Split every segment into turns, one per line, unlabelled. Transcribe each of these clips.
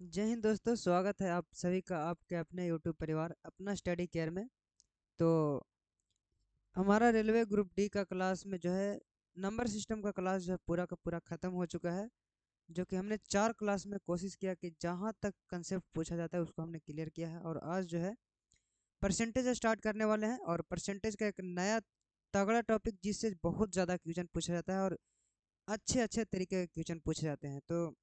जय हिंद दोस्तों, स्वागत है आप सभी का आपके अपने यूट्यूब परिवार अपना स्टडी केयर में। तो हमारा रेलवे ग्रुप डी का क्लास में जो है नंबर सिस्टम का क्लास जो है पूरा का पूरा ख़त्म हो चुका है। जो कि हमने 4 क्लास में कोशिश किया कि जहाँ तक कंसेप्ट पूछा जाता है उसको हमने क्लियर किया है। और आज जो है परसेंटेज स्टार्ट करने वाले हैं, और परसेंटेज का एक नया तगड़ा टॉपिक जिससे बहुत ज़्यादा क्वेश्चन पूछा जाता है और अच्छे अच्छे तरीके के क्वेश्चन पूछे जाते हैं। तो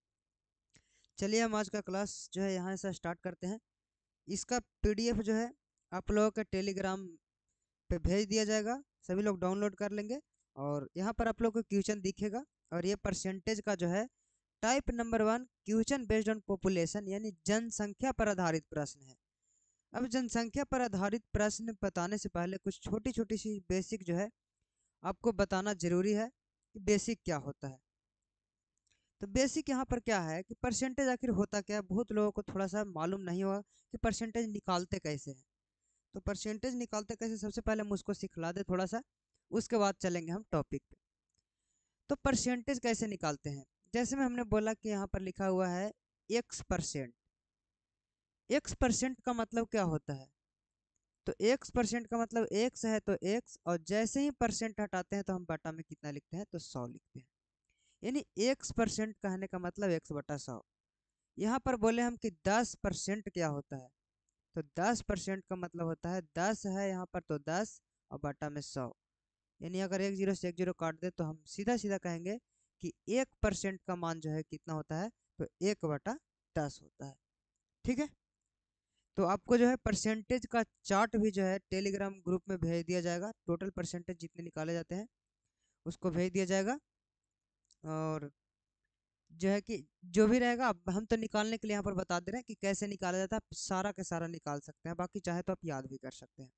चलिए हम आज का क्लास जो है यहाँ से स्टार्ट करते हैं। इसका पीडीएफ जो है आप लोगों के टेलीग्राम पे भेज दिया जाएगा, सभी लोग डाउनलोड कर लेंगे। और यहाँ पर आप लोग को क्वेश्चन दिखेगा, और ये परसेंटेज का जो है type number 1 question based on population यानी जनसंख्या पर आधारित प्रश्न है। अब जनसंख्या पर आधारित प्रश्न बताने से पहले कुछ छोटी छोटी सी बेसिक जो है आपको बताना जरूरी है कि बेसिक क्या होता है। तो बेसिक यहाँ पर क्या है कि परसेंटेज आखिर होता क्या है, बहुत लोगों को थोड़ा सा मालूम नहीं होगा कि परसेंटेज निकालते कैसे हैं। तो परसेंटेज निकालते कैसे, सबसे पहले हम उसको सिखला दे थोड़ा सा, उसके बाद चलेंगे हम टॉपिक पे। तो परसेंटेज कैसे निकालते हैं, जैसे में हमने बोला कि यहाँ पर लिखा हुआ है x%। x% का मतलब क्या होता है, तो x% का मतलब x है तो x, और जैसे ही परसेंट हटाते हैं तो हम बटा में कितना लिखते हैं, तो 100 लिखते हैं। यानी x% कहने का मतलब 100/100। यहाँ पर बोले हम कि 10% क्या होता है, तो 10% का मतलब होता है 10 है यहाँ पर तो 10 और बटा में 100। यानी अगर एक जीरो से एक जीरो काट दे तो हम सीधा सीधा कहेंगे कि 1% का मान जो है कितना होता है, तो 1/10 होता है। ठीक है। तो आपको जो है परसेंटेज का चार्ट भी जो है टेलीग्राम ग्रुप में भेज दिया जाएगा, टोटल परसेंटेज जितने निकाले जाते हैं उसको भेज दिया जाएगा। और जो है कि जो भी रहेगा, अब हम तो निकालने के लिए यहाँ पर बता दे रहे हैं कि कैसे निकाला जाता है, आप सारा का सारा निकाल सकते हैं, बाकी चाहे तो आप याद भी कर सकते हैं।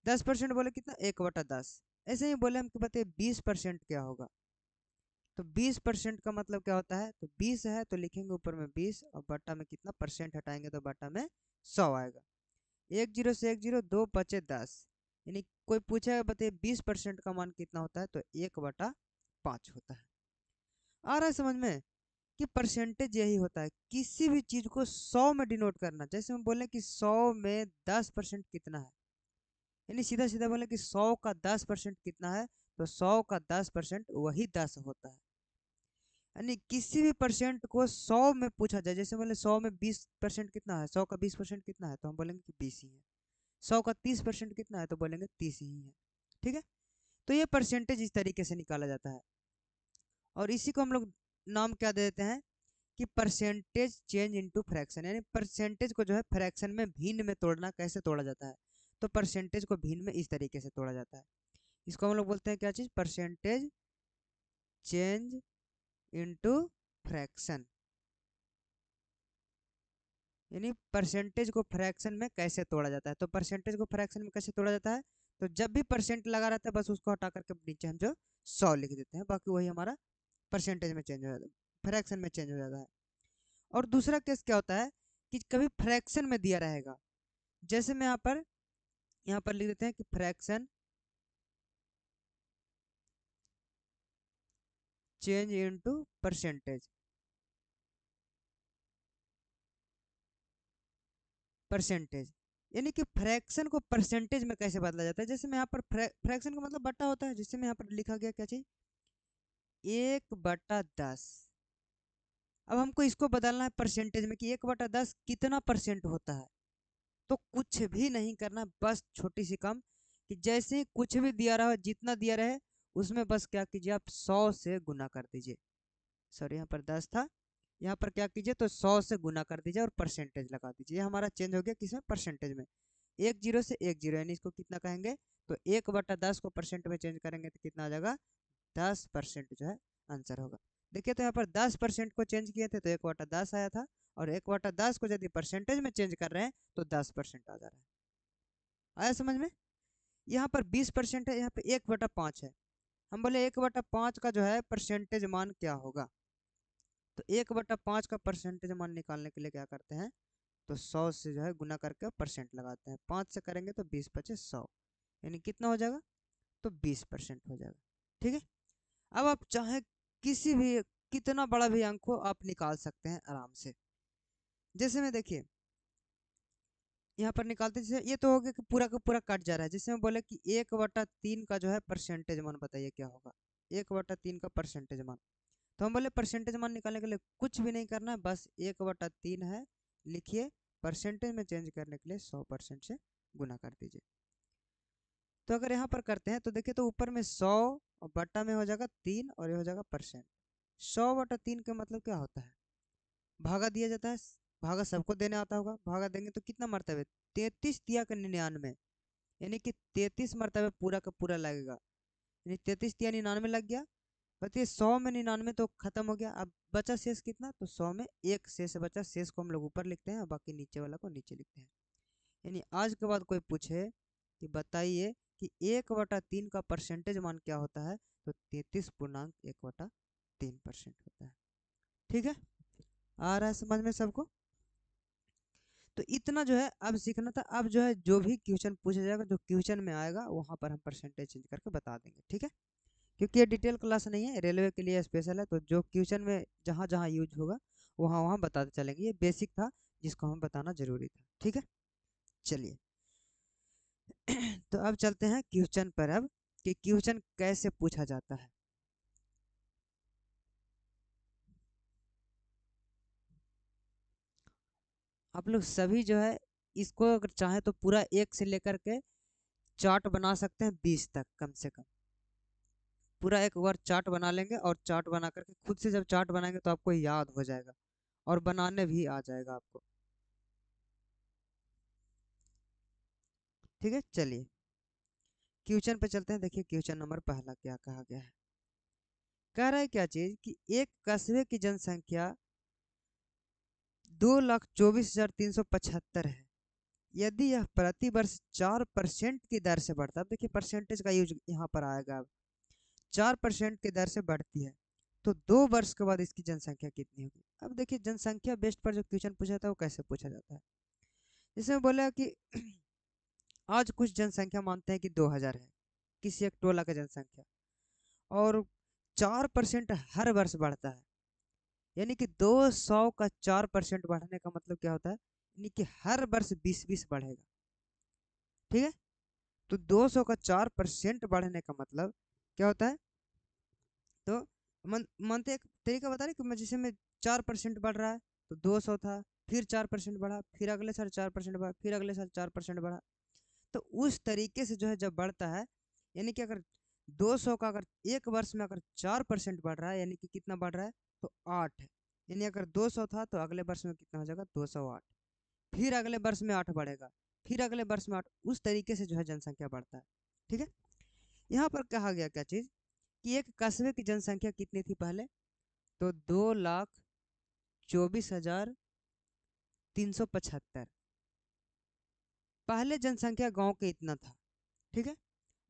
10% बोले कितना, 1/10। ऐसे ही बोले हम कि बताइए 20% क्या होगा, तो 20% का मतलब क्या होता है, तो 20 है तो लिखेंगे ऊपर में 20 और बट्टा में कितना परसेंट हटाएंगे तो बट्टा में 100 आएगा। एक जीरो से एक जीरो, दो बचे 10। यानी कोई पूछेगा बताइए 20% का मान कितना होता है, तो 1/5 होता है। आ रहा है समझ में कि परसेंटेज यही होता है, किसी भी चीज को 100 में डिनोट करना। जैसे हम बोले कि 100 में 10% कितना है, यानी सीधा सीधा बोले कि 100 का 10% कितना है, तो 100 का 10% वही 10 होता है। यानी किसी भी परसेंट को 100 में पूछा जाए, जैसे बोले 100 में 20% कितना है, 100 का 20% कितना है, तो हम बोलेंगे कि 20 ही है। 100 का 30% कितना है, तो बोलेंगे 30 ही है। ठीक है। तो ये परसेंटेज इस तरीके से निकाला जाता है, और इसी को हम लोग नाम क्या दे देते हैं कि परसेंटेज चेंज इनटू फ्रैक्शन। यानी परसेंटेज को जो है फ्रैक्शन में, भिन्न में तोड़ना, कैसे तोड़ा जाता है, तो परसेंटेज को भिन्न में इस तरीके से तोड़ा जाता है। इसको हम लोग बोलते हैं क्या चीज़, परसेंटेज चेंज इनटू फ्रैक्शन। यानी परसेंटेज को फ्रैक्शन में कैसे तोड़ा जाता है, तो परसेंटेज को फ्रैक्शन में कैसे तोड़ा जाता है, तो जब भी परसेंट लगा रहता है बस उसको हटा करके नीचे हम जो 100 लिख देते हैं, बाकी वही हमारा परसेंटेज में चेंज हो जाता है, फ्रैक्शन में चेंज हो जाता है। और दूसरा केस क्या होता है कि कभी फ्रैक्शन में दिया रहेगा, जैसे मैं यहाँ पर लिख देते हैं कि fraction change into percentage. Percentage यानी कि फ्रैक्शन को परसेंटेज में कैसे बदला जाता है, जैसे मैं यहाँ पर फ्रैक्शन का मतलब बट्टा होता है, जिससे में यहाँ पर लिखा गया क्या चीज, 1/10। अब हमको इसको बदलना है परसेंटेज में कि 1/10 कितना परसेंट होता है। तो कुछ भी नहीं करना, बस छोटी सी काम कि जैसे ही कुछ भी दिया रहा, जितना दिया रहे उसमें बस क्या कीजिए, आप 100 से गुना कर दीजिए। सॉरी, यहाँ पर 10 था, यहाँ पर क्या कीजिए, तो 100 से गुना कर दीजिए और परसेंटेज लगा दीजिए। ये हमारा चेंज हो गया किसमें, परसेंटेज में। एक जीरो से एक जीरो, यानी इसको कितना कहेंगे, तो 1/10 को परसेंट में चेंज करेंगे तो कितना आ जाएगा, 10% जो है आंसर होगा। देखिए तो यहाँ पर 10% को चेंज किए थे तो 1/10 आया था, और 1/10 को यदि परसेंटेज में चेंज कर रहे हैं तो 10% आ जा रहा है। आया समझ में। यहाँ पर 20% है, यहाँ पे 1/5 है। हम बोले 1/5 का जो है परसेंटेज मान क्या होगा, तो 1/5 का परसेंटेज मान निकालने के लिए क्या करते हैं, तो 100 से जो है गुना करके परसेंट लगाते हैं, 5 से करेंगे तो 20 × 100, यानी कितना हो जाएगा, तो 20% हो जाएगा। ठीक है। अब आप चाहे किसी भी, कितना बड़ा भी अंक हो आप निकाल सकते हैं आराम से। जैसे में देखिए यहाँ पर निकालते हैं, जैसे ये तो हो गया कि पूरा का पूरा कट जा रहा है। जैसे हम बोले कि 1/3 का जो है परसेंटेज मान बताइए क्या होगा, 1/3 का परसेंटेज मान। तो हम बोले परसेंटेज मान निकालने के लिए कुछ भी नहीं करना है, बस 1/3 है लिखिए, परसेंटेज में चेंज करने के लिए 100% से गुना कर दीजिए। तो अगर यहाँ पर करते हैं तो देखिए, तो ऊपर में 100 और बट्टा में हो जाएगा 3 और ये हो जाएगा परसेंट। 100/3 का मतलब क्या होता है, भागा दिया जाता है, भागा सबको देने आता होगा, भागा देंगे तो कितना मरतबे, 33 दिया का 99, यानी कि 33 मरतबे पूरा का पूरा लगेगा, यानी 33 दिया 99 लग गया। बताइए 100 में 99 तो खत्म हो गया, अब बचा शेष कितना, तो 100 में एक शेष बचा, शेष को हम लोग ऊपर लिखते हैं और बाकी नीचे वाला को नीचे लिखते हैं। यानी आज के बाद कोई पूछे कि बताइए कि 1/3 का परसेंटेज मान क्या होता है, तो 33.1/3% होता है। ठीक है, आ रहा है समझ में सबको। तो इतना जो है अब सीखना था, अब जो है जो भी क्वेश्चन पूछा जाएगा, जो क्वेश्चन में आएगा वहाँ पर हम परसेंटेज चेंज करके बता देंगे। ठीक है, क्योंकि ये डिटेल क्लास नहीं है, रेलवे के लिए स्पेशल है, तो जो क्वेश्चन में जहाँ जहाँ यूज होगा वहाँ वहाँ बताते चलेंगे। ये बेसिक था जिसको हमें बताना जरूरी था। ठीक है, चलिए तो अब चलते हैं क्वेश्चन पर, अब कि क्वेश्चन कैसे पूछा जाता है। आप लोग सभी जो है इसको अगर चाहे तो पूरा एक से लेकर के चार्ट बना सकते हैं 20 तक कम से कम, पूरा एक बार चार्ट बना लेंगे और चार्ट बना करके खुद से जब चार्ट बनाएंगे तो आपको याद हो जाएगा और बनाने भी आ जाएगा आपको। ठीक है, चलिए क्वेश्चन पे चलते हैं। देखिए क्वेश्चन नंबर पहला क्या कहा गया है, कह रहा है क्या चीज कि एक कस्बे की जनसंख्या 2,24,375 है, यदि यह प्रति वर्ष 4% की दर से बढ़ता है, अब देखिए परसेंटेज का यूज यहाँ पर आएगा, अब 4% की दर से बढ़ती है तो 2 वर्ष के बाद इसकी जनसंख्या कितनी होगी। अब देखिए जनसंख्या बेस्ड पर जो क्वेश्चन पूछा था वो कैसे पूछा जाता है, जिसमें बोला कि आज कुछ जनसंख्या मानते हैं कि 2,000 है, किसी एक टोला का जनसंख्या, और 4% हर वर्ष बढ़ता है, यानी कि 200 का 4% बढ़ने का मतलब क्या होता है, यानी कि हर वर्ष 20-20 बढ़ेगा। ठीक है, तो 200 का 4% बढ़ने का मतलब क्या होता है, तो मानते एक तरीका बता रहे कि मैं जिसे में 4% बढ़ रहा है तो 200 था, फिर 4% बढ़ा, फिर अगले साल 4% बढ़ा, फिर अगले साल 4% बढ़ा, तो उस तरीके से जो है जब बढ़ता है, यानी कि अगर 200 का अगर एक वर्ष में अगर 4% बढ़ रहा है, यानी कि कितना बढ़ रहा है, तो 8 है, यानी अगर 200 था तो अगले वर्ष में कितना हो जाएगा, 208, फिर अगले वर्ष में 8 बढ़ेगा, फिर अगले वर्ष में 8, उस तरीके से जो है जनसंख्या बढ़ता है। ठीक है, यहाँ पर कहा गया क्या चीज़ कि एक कस्बे की जनसंख्या कितनी थी पहले, तो 2,24,375, पहले जनसंख्या गांव के इतना था। ठीक है,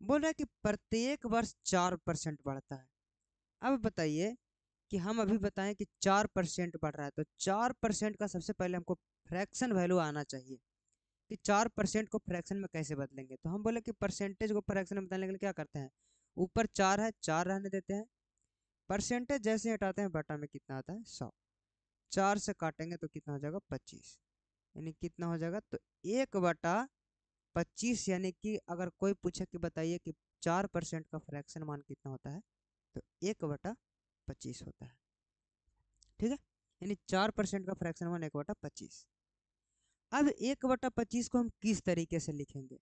बोल रहा है कि प्रत्येक वर्ष 4% बढ़ता है। अब बताइए कि हम अभी बताएं कि 4% बढ़ रहा है, तो 4% का सबसे पहले हमको फ्रैक्शन वैल्यू आना चाहिए कि 4% को फ्रैक्शन में कैसे बदलेंगे। तो हम बोले कि परसेंटेज को फ्रैक्शन में बदलने के लिए क्या करते हैं, ऊपर 4 है 4 रहने देते हैं, परसेंटेज जैसे हटाते हैं बटा में कितना आता है, 100, 4 से काटेंगे तो कितना हो जाएगा, 25, यानी कितना हो जाएगा, तो 1/25, यानी कि अगर कोई पूछे कि बताइए कि 4% का फ्रैक्शन मान कितना होता है, तो 1/25 होता है। ठीक है, यानी 4% का फ्रैक्शन मान 1/25। अब 1/25 को हम किस तरीके से लिखेंगे,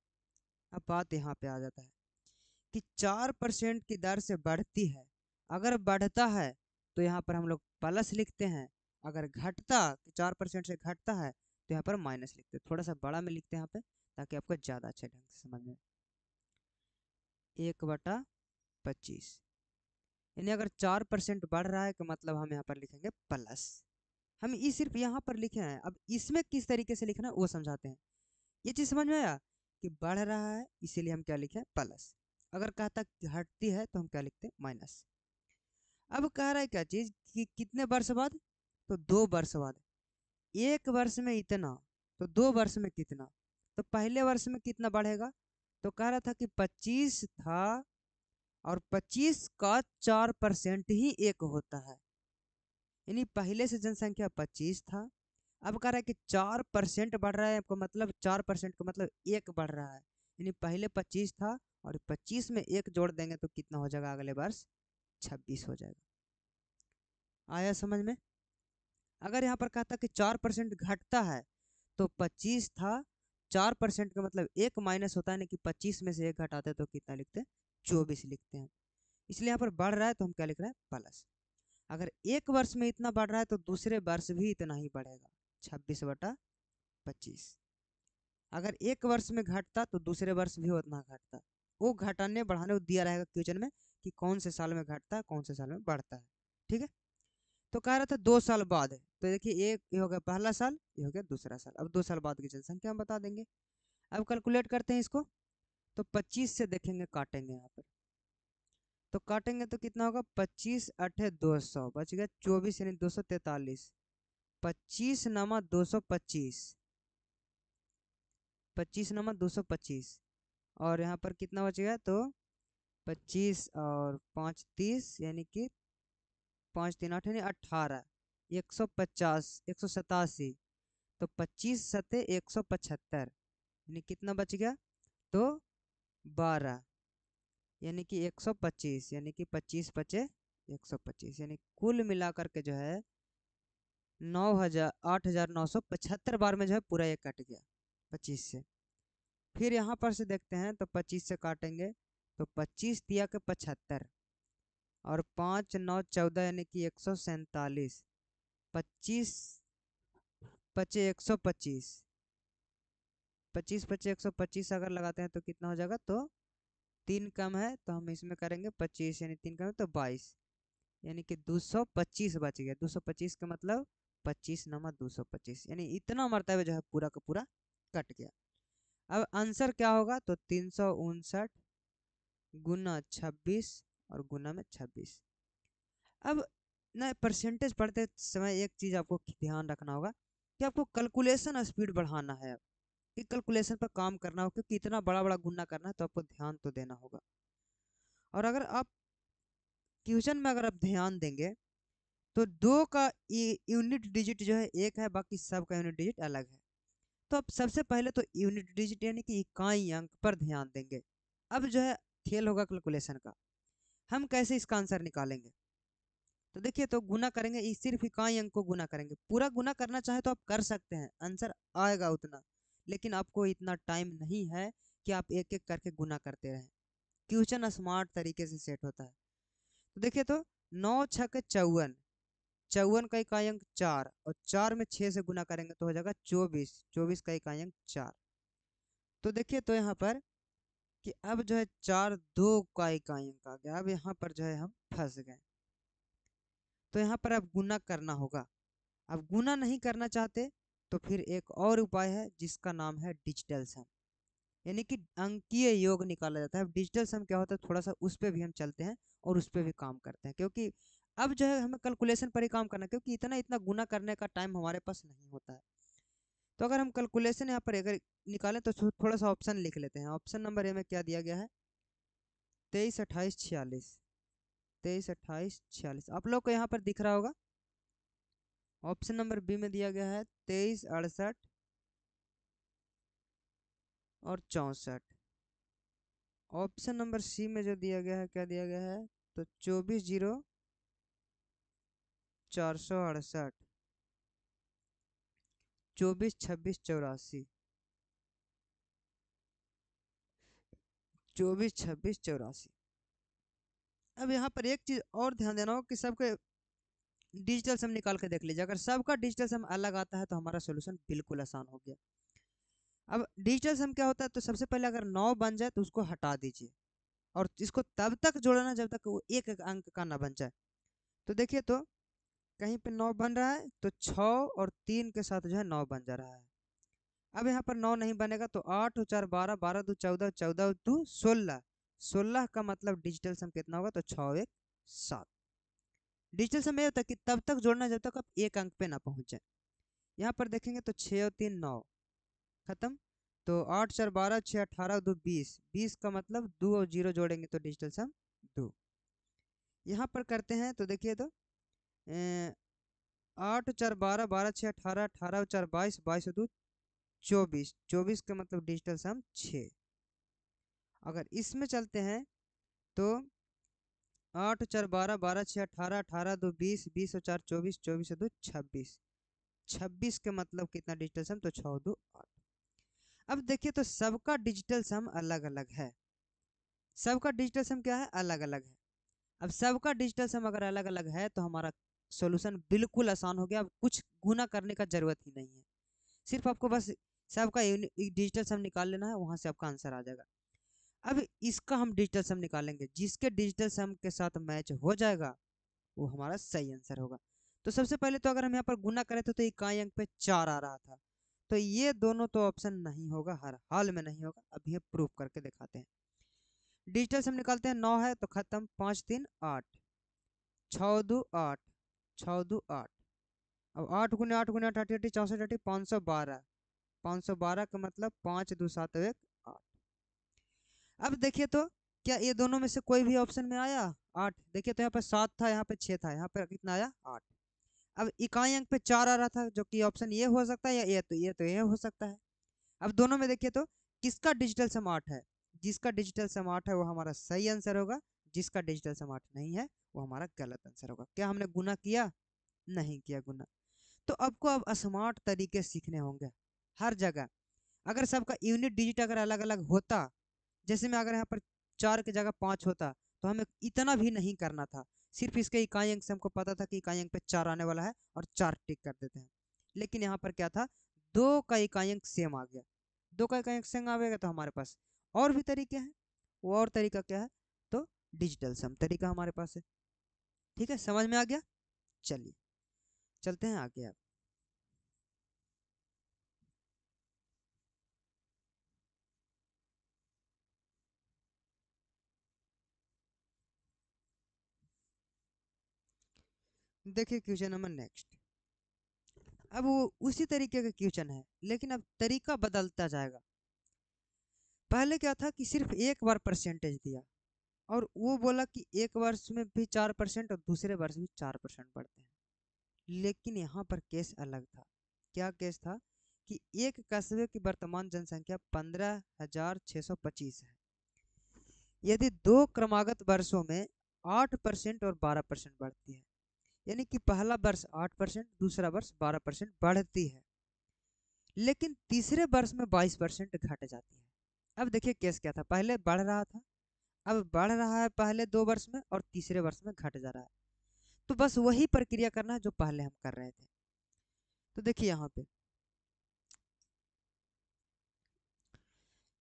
अब बात यहाँ पे आ जाता है कि 4% की दर से बढ़ती है, अगर बढ़ता है तो यहाँ पर हम लोग प्लस लिखते हैं, अगर घटता 4% से घटता है तो यहाँ पर माइनस लिखते हैं, थोड़ा सा बड़ा में लिखते हैं यहाँ पे ताकि आपको ज़्यादा अच्छे ढंग से समझ में। 1/25, यानी अगर 4% बढ़ रहा है तो मतलब हम यहाँ पर लिखेंगे प्लस, हम ये सिर्फ यहाँ पर लिखे हैं, अब इसमें किस तरीके से लिखना है वो समझाते हैं। ये चीज़ समझ में आया कि बढ़ रहा है इसीलिए हम क्या लिखे प्लस, अगर कहता घटती है तो हम क्या लिखते हैं, माइनस। अब कह रहा है क्या चीज़ कि कितने वर्ष बाद, तो 2 वर्ष बाद, एक वर्ष में इतना, तो 2 वर्ष में कितना, तो पहले वर्ष में कितना बढ़ेगा, तो कह रहा था कि 25 था और 25 का 4% ही एक होता है, यानी पहले से जनसंख्या 25 था, अब कह रहा है कि 4% बढ़ रहा है, आपको मतलब 4% का मतलब एक बढ़ रहा है, यानी पहले 25 था और 25 में एक जोड़ देंगे तो कितना हो जाएगा अगले वर्ष 26 हो जाएगा। आया समझ में? अगर यहाँ पर कहता कि 4% घटता है तो 25 था, 4% का मतलब एक माइनस होता है ना कि 25 में से एक घटाते तो कितना लिखते हैं 24 लिखते हैं। इसलिए यहाँ पर बढ़ रहा है तो हम क्या लिख रहे हैं प्लस। अगर एक वर्ष में इतना बढ़ रहा है तो दूसरे वर्ष भी इतना ही बढ़ेगा 26/25। अगर एक वर्ष में घटता तो दूसरे वर्ष भी उतना घटता, वो घटाने बढ़ाने को दिया रहेगा क्वेश्चन में कि कौन से साल में घटता है कौन से साल में बढ़ता है। ठीक है, तो कह रहा था 2 साल बाद है, तो देखिए एक ये हो गया पहला साल, ये हो गया दूसरा साल। अब 2 साल बाद की जनसंख्या हम बता देंगे। अब कैलकुलेट करते हैं इसको, तो 25 से देखेंगे काटेंगे यहाँ पर, तो काटेंगे तो कितना होगा 25 × 8 = 200, बच गया 24 यानी 243। 25 × 225, 25 × 225 और यहाँ पर कितना बच गया तो 25 और 5 30 यानी कि 5 3 8 यानी 18, 150 187, तो 25 सत्ते 175 यानी कितना बच गया तो 12 यानी कि 125 यानी कि 25 बचे 125, यानी कुल मिलाकर के जो है 8,975 बार में जो है पूरा एक कट गया 25 से। फिर यहाँ पर से देखते हैं तो 25 से काटेंगे तो 25 दिया के 75 और 5 9 14 यानी कि 147, 25 बचे 125, 25 बचे 125 अगर लगाते हैं तो कितना हो जाएगा तो 3 कम है तो हम इसमें करेंगे 25 यानी 3 कम है तो 22, यानी कि 225 बच गया। 225 का मतलब 25 नमा 225, यानी इतना मरतबा जो है पूरा का पूरा कट गया। अब आंसर क्या होगा तो 359 गुना 26 और गुना में 26। अब ना परसेंटेज पढ़ते समय एक चीज़ आपको ध्यान रखना होगा कि आपको कैलकुलेशन स्पीड बढ़ाना है, कि कैलकुलेशन पर काम करना होगा, क्योंकि इतना बड़ा बड़ा गुना करना है तो आपको ध्यान तो देना होगा। और अगर आप क्वेश्चन में अगर आप ध्यान देंगे तो 2 का यूनिट डिजिट जो है एक है, बाकी सब का यूनिट डिजिट अलग है। तो अब सबसे पहले तो यूनिट डिजिट यानी कि इकाई अंक पर ध्यान देंगे। अब जो है खेल होगा कैलकुलेशन का, हम कैसे इसका आंसर निकालेंगे। तो देखिए तो गुना करेंगे, सिर्फ इकाई अंक को गुना करेंगे, पूरा गुना करना चाहे तो आप कर सकते हैं, आंसर आएगा उतना, लेकिन आपको इतना टाइम नहीं है कि आप एक एक करके गुना करते रहें। क्वेश्चन स्मार्ट तरीके से सेट होता है। तो देखिए तो 9 6 54, 54 का इकाई अंक 4 और 4 में 6 से गुना करेंगे तो हो जाएगा 24, 24 का इकाई अंक 4। तो देखिए तो यहाँ पर कि अब जो है 4 2 का इकाई अंक आ गया, अब यहाँ पर जो है हम फंस गए। तो यहाँ पर अब गुना करना होगा। अब गुना नहीं करना चाहते तो फिर एक और उपाय है जिसका नाम है डिजिटल सम, यानी कि अंकीय योग निकाला जाता है। अब डिजिटल सम क्या होता है थोड़ा सा उस पर भी हम चलते हैं और उस पर भी काम करते हैं, क्योंकि अब जो है हमें कैलकुलेशन पर ही काम करना है, क्योंकि इतना इतना गुना करने का टाइम हमारे पास नहीं होता है। तो अगर हम कैलकुलेशन यहाँ पर अगर निकालें तो थोड़ा सा ऑप्शन लिख लेते हैं। ऑप्शन नंबर ए में क्या दिया गया है 23 28 46, 23 28 46 आप लोग को यहाँ पर दिख रहा होगा। ऑप्शन नंबर बी में दिया गया है 23 68 और 64। ऑप्शन नंबर सी में जो दिया गया है क्या दिया गया है तो 24 0 468, 24 26 84, 24 26 84। अब यहाँ पर एक चीज और ध्यान देना हो कि सबके डिजिटल सम निकाल के देख लीजिए, अगर सबका डिजिटल सम अलग आता है तो हमारा सोल्यूशन बिल्कुल आसान हो गया। अब डिजिटल सम क्या होता है तो सबसे पहले अगर 9 बन जाए तो उसको हटा दीजिए और इसको तब तक जोड़ना जब तक वो एक एक अंक का ना बन जाए। तो देखिए तो कहीं पे 9 बन रहा है तो 6 और 3 के साथ जो है 9 बन जा रहा है। अब यहाँ पर 9 नहीं बनेगा तो 8 और 4 12, 12 2 14, 14 2 16, 16 का मतलब डिजिटल सम कितना होगा तो 6 1 7। डिजिटल सम ये होता है कि तब तक जोड़ना जब तक आप एक अंक पे ना पहुंच जाए। यहाँ पर देखेंगे तो 6 और 3 9 खत्म, तो 8 4 12, 6 18 2 20, 20 का मतलब 2 और 0 जोड़ेंगे तो डिजिटल सम 2। यहाँ पर करते हैं तो देखिए तो 8 4 12, 12 6 18, 18 4 22, 22 2 24, 24 का मतलब डिजिटल सम 6। अगर इसमें चलते हैं तो 8 4 12, 12 6 18, 18 2 20, 20 और 4 24, 24 2 26, 26 के मतलब कितना डिजिटल सम, तो 6 2 8। अब देखिए तो सबका डिजिटल सम अलग अलग है, सबका डिजिटल सम क्या है, अलग अलग है। अब सबका डिजिटल सम अगर अलग अलग है तो हमारा सॉल्यूशन बिल्कुल आसान हो गया, अब कुछ गुना करने का जरूरत ही नहीं है, सिर्फ आपको बस सबका डिजिटल सम निकाल लेना है, वहां से आपका आंसर आ जाएगा। अब इसका हम डिजिटल सम निकालेंगे, जिसके डिजिटल सम के साथ मैच हो जाएगा वो हमारा सही आंसर होगा। तो सबसे पहले तो अगर हम यहाँ पर गुना करें तो इकाई अंक पे 4 आ रहा था, तो ये दोनों तो ऑप्शन नहीं होगा, हर हाल में नहीं होगा। अब ये प्रूफ करके दिखाते हैं। डिजिटल सम निकालते हैं, 9 है तो खत्म, 5 3 8, 6 2 8, 6 2 8। अब 8 गुने 8 गुने 8 8 8 64 8 512, 512 का मतलब 5 2 7 1 8। अब देखिए तो क्या ये दोनों में से कोई भी ऑप्शन में आया 8? देखिए तो यहाँ पर 7 था, यहाँ पे 6 था, यहाँ पर कितना आया 8। अब इकाई अंक पे 4 आ रहा था, जो कि ऑप्शन ये हो सकता है या ये हो सकता है। अब दोनों में देखिए तो किसका डिजिटल सम 8 है, जिसका डिजिटल सम 8 है वो हमारा सही आंसर होगा, जिसका डिजिटल सम 8 नहीं है वो हमारा गलत आंसर होगा। क्या हमने गुना किया? नहीं किया गुना। तो आपको अब स्मार्ट तरीके सीखने होंगे हर जगह। अगर सबका यूनिट डिजिट अगर अलग अलग होता, जैसे में अगर यहाँ पर 4 की जगह 5 होता तो हमें इतना भी नहीं करना था, सिर्फ इसके इकाई अंक से हमको पता था कि इकाई अंक पे 4 आने वाला है और 4 टिक कर देते हैं। लेकिन यहाँ पर क्या था, 2 का इकाई अंक सेम आ गया, 2 का इकाई अंक सेम आएगा तो हमारे पास और भी तरीके हैं। वो और तरीका क्या है, तो डिजिटल सम तरीका हमारे पास है। ठीक है, समझ में आ गया? चलिए चलते हैं आगे। अब देखिए क्वेश्चन नंबर नेक्स्ट। अब वो उसी तरीके का क्वेश्चन है, लेकिन अब तरीका बदलता जाएगा। पहले क्या था कि सिर्फ एक बार परसेंटेज दिया और वो बोला कि एक वर्ष में भी 4% और दूसरे वर्ष भी 4% बढ़ते हैं। लेकिन यहाँ पर केस अलग था। क्या केस था कि एक कस्बे की वर्तमान जनसंख्या 15,625 है। यदि दो क्रमागत वर्षों में 8% और 12% बढ़ती है, यानी कि पहला वर्ष 8%, दूसरा वर्ष 12% बढ़ती है, लेकिन तीसरे वर्ष में 22% घट जाती है। अब देखिए केस क्या था, पहले बढ़ रहा था, अब बढ़ रहा है पहले 2 वर्ष में और तीसरे वर्ष में घट जा रहा है। तो बस वही प्रक्रिया करना है जो पहले हम कर रहे थे। तो देखिए यहाँ पे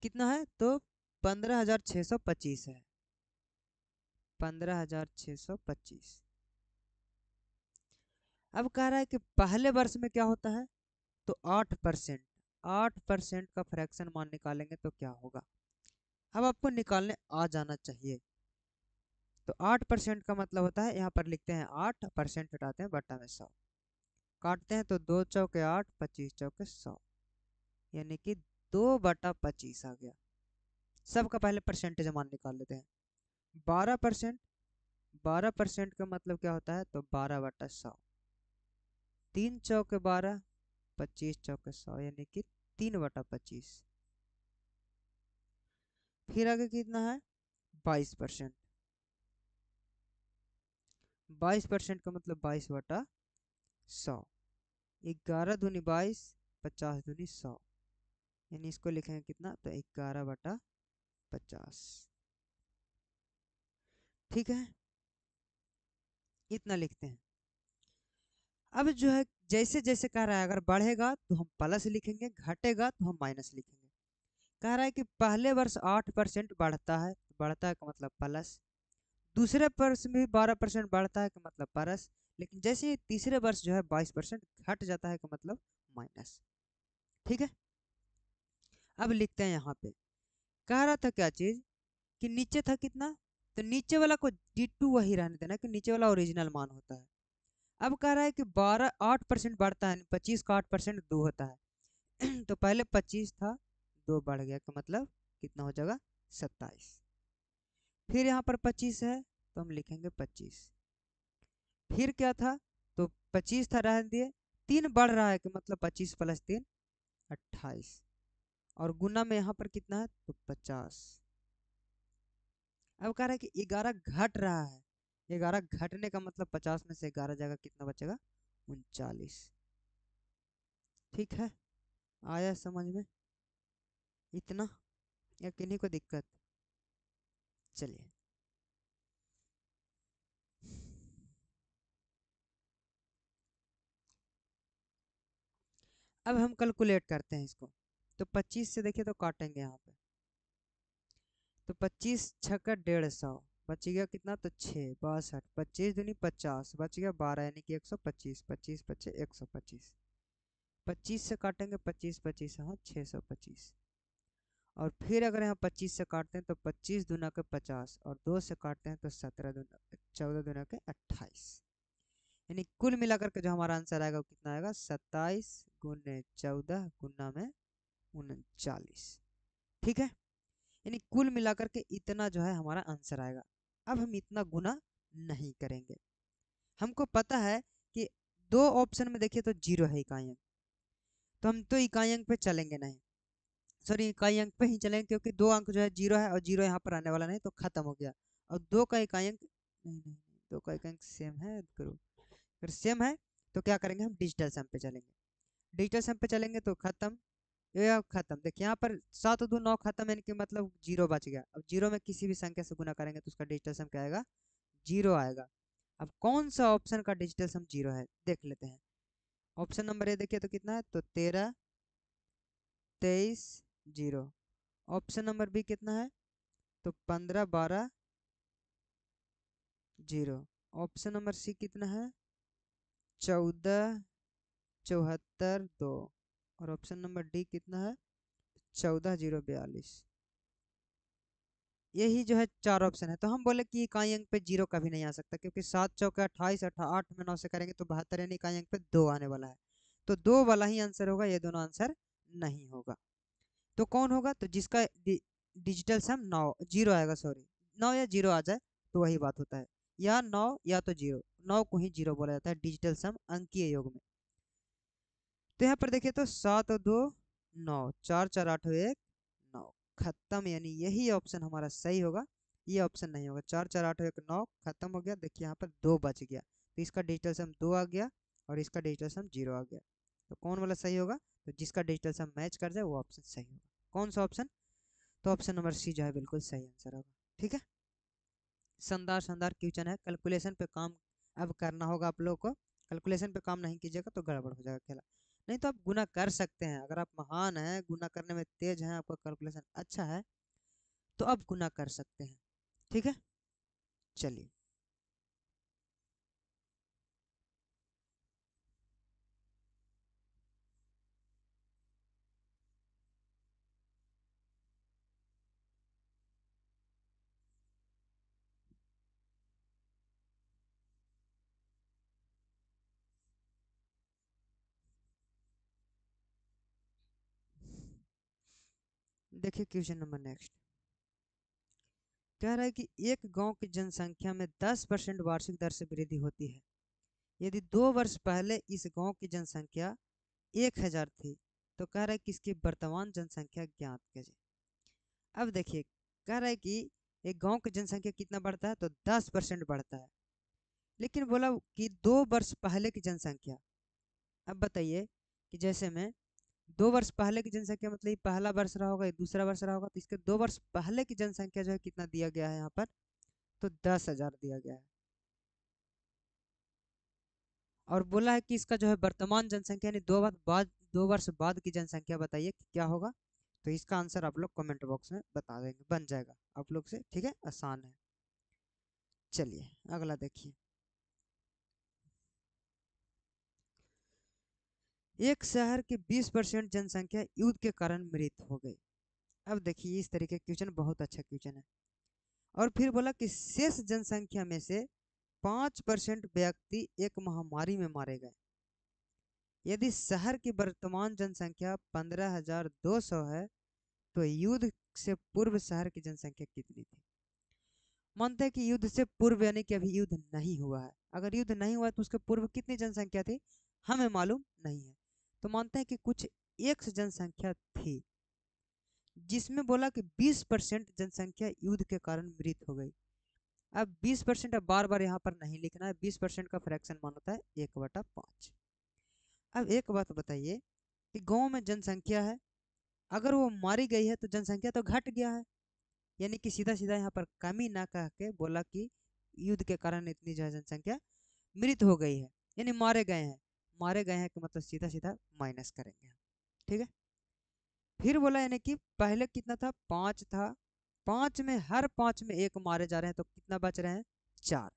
कितना है, तो 15,625 है, 15,625। अब कह रहा है कि पहले वर्ष में क्या होता है, तो 8%, 8% का फ्रैक्शन मान निकालेंगे तो क्या होगा। अब आपको निकालने आ जाना चाहिए। तो 8% का मतलब होता है, यहाँ पर लिखते हैं 8%, हटाते हैं बट्टा में 100, काटते हैं तो 2 चौके 8, 25 चौके 100, यानी कि 2/25 आ गया। सबका पहले परसेंटेज मान निकाल लेते हैं। 12%, 12% का मतलब क्या होता है, तो 12/100, 3 चौके 12, 25 चौके 100, यानी कि 3/25। फिर आगे कितना है, 22%, 22% का मतलब 22/100, 11 दूनी 22, 50 दूनी 100, यानी इसको लिखेंगे कितना, तो 11/50। ठीक है, इतना लिखते हैं। अब जो है जैसे जैसे कह रहा है, अगर बढ़ेगा तो हम प्लस लिखेंगे, घटेगा तो हम माइनस लिखेंगे। कह रहा है कि पहले वर्ष 8% बढ़ता है, बढ़ता है का मतलब प्लस, दूसरे वर्ष में भी 12% बढ़ता है का मतलब प्लस, लेकिन जैसे ही तीसरे वर्ष जो है 22% घट जाता है का मतलब माइनस। ठीक है, अब लिखते हैं यहाँ पे। कह रहा था क्या चीज, कि नीचे था कितना, तो नीचे वाला को D2 वही रहने देना, कि नीचे वाला ओरिजिनल मान होता है। अब कह रहा है कि 8% बढ़ता है, 25 का 8% 2 होता है तो पहले 25 था, 2 बढ़ गया का मतलब कितना हो जाएगा, 27। फिर यहाँ पर 25 है तो हम लिखेंगे 25। फिर क्या था, तो 25 था, रहने दिए। 3 बढ़ रहा है कि मतलब 25 प्लस 3 28, और गुना में यहाँ पर कितना है तो 50। अब कह रहा है कि 11 घट रहा है, 11 घटने का मतलब 50 में से 11 जगह कितना बचेगा 39। ठीक है, आया समझ में इतना, या किन्हीं को दिक्कत? चलिए अब हम कैलकुलेट करते हैं इसको। तो 25 से देखिए तो काटेंगे यहाँ पे, तो 25 छक्का 150, बच गया कितना तो 6 62, 25 दूनी 50, बच गया 12 यानी कि 125, 25 बचे 125। 25 से काटेंगे 25 25 हाँ 625। और फिर अगर यहाँ 25 से काटते हैं तो 25 दूना के 50, और 2 से काटते हैं तो 17 दूना 14 दूना के 28। यानी कुल मिलाकर के जो हमारा आंसर आएगा वो कितना आएगा 27 गुने 14 गुना में 39। ठीक है, यानी कुल मिलाकर के इतना जो है हमारा आंसर आएगा। अब हम इतना गुना नहीं करेंगे, हमको पता है कि दो ऑप्शन में देखिए तो जीरो है इकाई अंक, तो हम तो इकाई अंक पे चलेंगे नहीं, सॉरी इकाई अंक पे ही चलेंगे, क्योंकि दो अंक जो है जीरो है और जीरो यहाँ पर आने वाला नहीं, तो खत्म हो गया। और दो का इकाई अंक नहीं नहीं, दो का इकाई अंक सेम है करो, अगर सेम है तो क्या करेंगे हम डिजिटल सम पे चलेंगे। डिजिटल सम पे चलेंगे तो खत्म, ये खत्म। देखिए यहाँ पर 7 2 9 खत्म, यानी कि मतलब जीरो बच गया। अब जीरो में किसी भी संख्या से गुना करेंगे तो उसका डिजिटल सम क्या आएगा जीरो आएगा। अब कौन सा ऑप्शन का डिजिटल सम जीरो है देख लेते हैं। ऑप्शन नंबर ए देखिए तो कितना है तो 13 23 जीरो। ऑप्शन नंबर बी कितना है तो 15 12 जीरो। ऑप्शन नंबर सी कितना है 14 74 2। और ऑप्शन नंबर डी कितना है 14 0 42। यही जो है चार ऑप्शन है। तो हम बोले कि इकाई अंक पे जीरो कभी नहीं आ सकता, क्योंकि 7 चौके 28, 8 में 9 से करेंगे तो 72, यानी इकाई अंक पे दो आने वाला है। तो दो वाला ही आंसर होगा, ये दोनों आंसर नहीं होगा। तो कौन होगा तो जिसका डिजिटल सम 9 जीरो आएगा, सॉरी 9 या जीरो आ जाए तो वही बात होता है, या 9 या तो जीरो, 9 को ही जीरो बोला जाता है डिजिटल सम अंकीय योग में। तो यहाँ पर देखिए तो 7 और 2 9, 4 4 8 1 9, खत्म, यानी यही ऑप्शन हमारा सही होगा, ये ऑप्शन नहीं होगा। 4 4 8 1 9 खत्म हो गया। देखिए यहाँ पर दो बच गया, तो इसका डिजिटल सम दो आ गया और इसका डिजिटल सम जीरो आ गया। तो कौन वाला सही होगा तो जिसका डिजिटल सम मैच कर जाए वो ऑप्शन सही होगा। कौन सा ऑप्शन तो ऑप्शन नंबर सी जो है बिल्कुल सही आंसर होगा। ठीक है, शानदार शानदार क्वेश्चन है। कैलकुलेशन पे काम अब करना होगा आप लोगों को, कैलकुलेशन पे काम नहीं कीजिएगा तो गड़बड़ हो जाएगा खेला। नहीं तो आप गुना कर सकते हैं, अगर आप महान हैं गुना करने में तेज हैं, आपका कैलकुलेशन अच्छा है तो आप गुना कर सकते हैं। ठीक है, चलिए देखिए क्वेश्चन नंबर नेक्स्ट। कह रहा है कि एक गांव की जनसंख्या में 10% वार्षिक दर से वृद्धि होती है। यदि 2 वर्ष पहले इस गांव की जनसंख्या 1000 थी, तो कह रहा है कि इसकी वर्तमान जनसंख्या ज्ञात कीजिए। अब देखिए कह रहा है कि एक गांव की जनसंख्या कितना बढ़ता है तो 10% बढ़ता है, लेकिन बोला कि 2 वर्ष पहले की जनसंख्या। अब बताइए कि जैसे में 2 वर्ष पहले की जनसंख्या मतलब ये पहला वर्ष रहा होगा, ये दूसरा वर्ष रहा होगा, तो इसके 2 वर्ष पहले की जनसंख्या जो है कितना दिया गया है यहाँ पर तो 10,000 दिया गया है। और बोला है कि इसका जो है वर्तमान जनसंख्या यानी 2 वर्ष बाद की जनसंख्या बताइए कि क्या होगा। तो इसका आंसर आप लोग कमेंट बॉक्स में बता देंगे, बन जाएगा आप लोग से। ठीक है, आसान है। चलिए अगला देखिए। एक शहर की 20% जनसंख्या युद्ध के कारण मृत हो गई। अब देखिए इस तरीके का क्वेश्चन बहुत अच्छा क्वेश्चन है। और फिर बोला कि शेष जनसंख्या में से 5% व्यक्ति एक महामारी में मारे गए। यदि शहर की वर्तमान जनसंख्या 15,200 है, तो युद्ध से पूर्व शहर की जनसंख्या कितनी थी। मानते हैं कि युद्ध से पूर्व यानी कि अभी युद्ध नहीं हुआ है, अगर युद्ध नहीं हुआ तो उसके पूर्व कितनी जनसंख्या थी हमें मालूम नहीं है, तो मानते हैं कि कुछ एक्स जनसंख्या थी, जिसमें बोला कि 20% जनसंख्या युद्ध के कारण मृत हो गई। अब 20%, अब बार बार यहाँ पर नहीं लिखना है, 20% का फ्रैक्शन मान होता है 1/5। अब एक बात बताइए कि गांव में जनसंख्या है, अगर वो मारी गई है तो जनसंख्या तो घट गया है, यानी कि सीधा सीधा यहाँ पर कमी ना कह के बोला कि युद्ध के कारण इतनी जो है जनसंख्या मृत हो गई है, यानी मारे गए हैं। मारे गए हैं कि मतलब सीधा सीधा माइनस करेंगे, ठीक है। फिर बोला यानी कि पहले कितना था, 5 था, 5 में हर 5 में एक मारे जा रहे हैं, तो कितना बच रहे हैं, 4।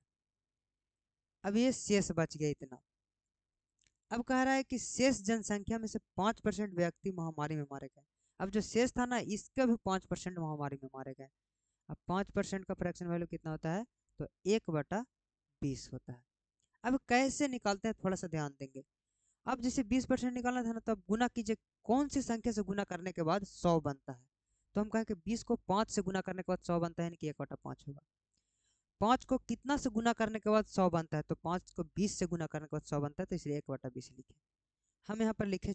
अब ये शेष बच गया इतना। अब कह रहा है कि शेष जनसंख्या में से 5% व्यक्ति महामारी में मारे गए। अब जो शेष था ना, इसका भी 5% महामारी में मारे गए। अब 5% का फ्रैक्शन वैल्यू कितना होता है, तो 1/20 होता है। अब कैसे निकालते हैं थोड़ा सा ध्यान देंगे। अब जैसे 20% निकालना था ना, तो अब गुना कीजिए, कौन सी संख्या से गुना करने के बाद 100 बनता है। तो हम कहें कि 20 को 5 से गुना करने के बाद 100 बनता है, यानी कि 1/5 होगा। 5 को कितना से गुना करने के बाद 100 बनता है, तो 5 को 20 से गुना करने के बाद 100 बनता है, तो इसलिए 1/20 लिखे। हम यहाँ पर लिखे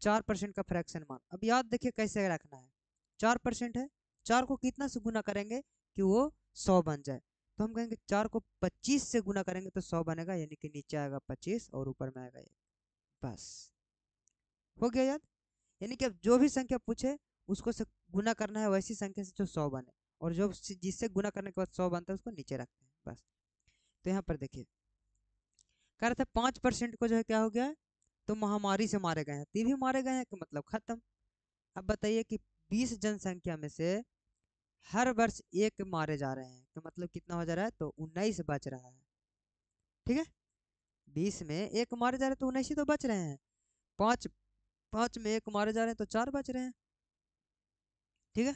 4% का फ्रैक्शन मान। अब याद देखिए कैसे रखना है, 4% है, 4 को कितना से गुना करेंगे कि वो 100 बन जाए, तो हम कहेंगे 4 को 25 से गुना करेंगे तो 100 बनेगा, यानी कि नीचे आएगा 25 और ऊपर में आएगा 1। बस हो गया याद। यानी कि अब जो भी संख्या पूछे उसको से गुना करना है वैसी संख्या से जो 100 बने, और जो जिससे गुना करने के बाद 100 बनता है उसको नीचे रखते हैं, बस। तो यहाँ पर देखिए कह रहे थे 5% को जो है क्या हो गया है, तो महामारी से मारे गए हैं, टीबी मारे गए हैं कि मतलब खत्म। अब बताइए कि 20 जनसंख्या में से हर वर्ष एक मारे जा रहे हैं, तो मतलब कितना हो जा रहा है, तो 19 बच रहा है, ठीक है। 20 में एक मारे जा रहे हैं तो 19 ही तो बच रहे हैं। पाँच पाँच में एक मारे जा रहे हैं तो 4 बच रहे हैं, ठीक है।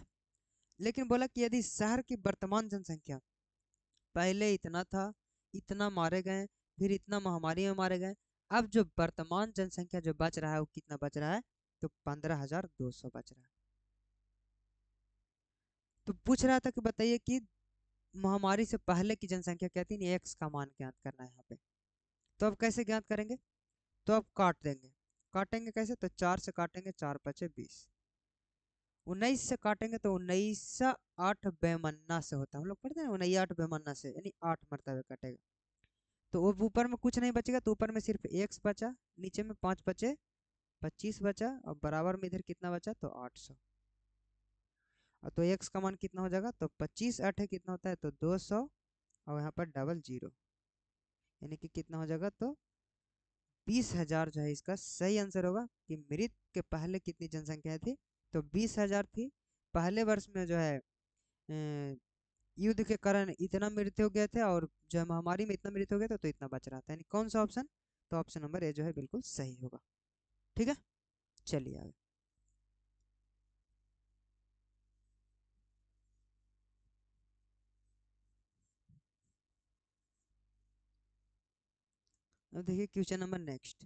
लेकिन बोला कि यदि शहर की वर्तमान जनसंख्या, पहले इतना था, इतना मारे गए, फिर इतना महामारी में मारे गए, अब जो वर्तमान जनसंख्या जो बच रहा है वो कितना बच रहा है, तो 15,200 बच रहा है। तो पूछ रहा था कि बताइए कि महामारी से पहले की जनसंख्या क्या थी, एक्स का मान ज्ञात करना है यहाँ पे। तो अब कैसे ज्ञात करेंगे, तो अब काट देंगे। काटेंगे कैसे, तो 4 से काटेंगे, 4×5 = 20। 19 से काटेंगे तो 19 8 बेमन्ना से होता है, हम लोग पढ़ते हैं 19 8 बेमन्ना से, यानी 8 मरतबे कटेगा। तो वो ऊपर में कुछ नहीं बचेगा, तो ऊपर में सिर्फ एक्स बचा, नीचे में 5 बचे, 25 बचा, और बराबर में इधर कितना बचा, तो 800। और तो एक्स का मान कितना हो जाएगा, तो 25 8 है कितना होता है, तो 200, और यहाँ पर डबल जीरो, यानी कि कितना हो जाएगा, तो 20,000 जो है इसका सही आंसर होगा। कि मृत के पहले कितनी जनसंख्या थी, तो 20,000 थी। पहले वर्ष में जो है युद्ध के कारण इतना मृत्यु हो गए थे, और जो है महामारी में इतना मृत्यु हो गया था, तो इतना बच रहा था, यानी कौन सा ऑप्शन, तो ऑप्शन नंबर ए जो है बिल्कुल सही होगा, ठीक है। चलिए आगे। अब देखिए क्वेश्चन नंबर नेक्स्ट।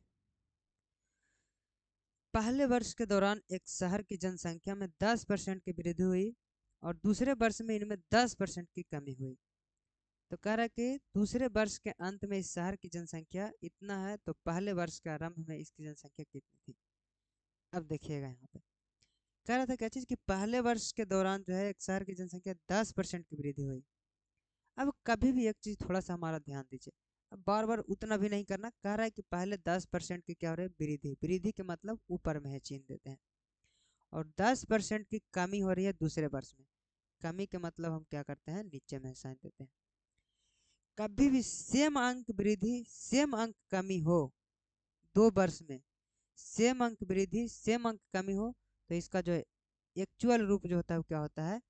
पहले वर्ष के दौरान एक शहर की जनसंख्या में 10% की वृद्धि हुई, और दूसरे वर्ष में इनमें 10% की कमी हुई। तो कह रहा है कि दूसरे वर्ष के अंत में इस शहर की जनसंख्या इतना है, तो पहले वर्ष के आरंभ में इसकी जनसंख्या कितनी थी। अब देखिएगा यहाँ पे कह रहा था क्या चीज़, कि पहले वर्ष के दौरान जो है एक शहर की जनसंख्या 10% की वृद्धि हुई। अब कभी भी एक चीज़ थोड़ा सा हमारा ध्यान दीजिए, अब बार बार उतना भी नहीं करना। कह रहा है कि पहले 10% की क्या हो रही है, वृद्धि, वृद्धि के मतलब ऊपर में है चिन्ह देते हैं, और 10% की कमी हो रही है दूसरे वर्ष में। कमी के मतलब हम क्या करते हैं, नीचे में साइन देते हैं। कभी भी सेम अंक वृद्धि सेम अंक कमी हो, 2 वर्ष में सेम अंक वृद्धि सेम अंक कमी हो, तो इसका जो एक्चुअल रूप जो होता है वो क्या होता है,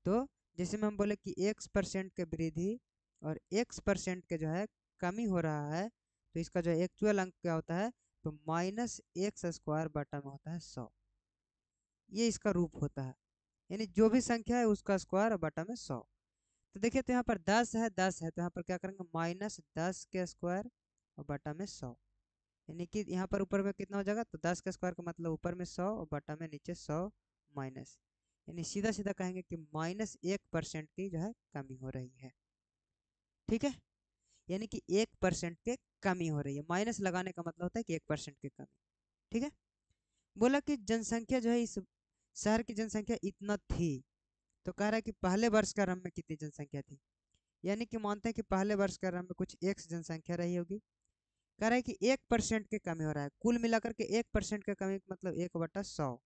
तो जैसे में हम बोले कि x% के वृद्धि और x% के जो है कमी हो रहा है, तो इसका जो एक्चुअल अंक क्या होता है, तो -x² बटा में होता है 100। ये इसका रूप होता है, यानी जो भी संख्या है उसका स्क्वायर और बटा में 100। तो देखिए, तो यहाँ पर 10 है, 10 है, तो यहाँ पर क्या करेंगे, -10 के स्क्वायर और बटा में 100, यानी कि यहाँ पर ऊपर में कितना हो जाएगा, तो 10 का स्क्वायर का मतलब ऊपर में 100 और बटा में नीचे 100 माइनस, यानी सीधा सीधा कहेंगे कि -1% की जो है कमी हो रही है, ठीक है। यानी कि 1% के कमी हो रही है। माइनस लगाने का मतलब होता है कि 1% की कमी। ठीक है। बोला कि जनसंख्या जो है इस शहर की जनसंख्या इतना थी, तो कह रहा है कि पहले वर्ष का आरंभ में कितनी जनसंख्या थी। यानी कि मानते हैं कि पहले वर्ष का आरंभ में कुछ एक्स जनसंख्या रही होगी। कह रहा है कि 1% की कमी हो रहा है, कुल मिलाकर के 1% का कमी मतलब 1/100।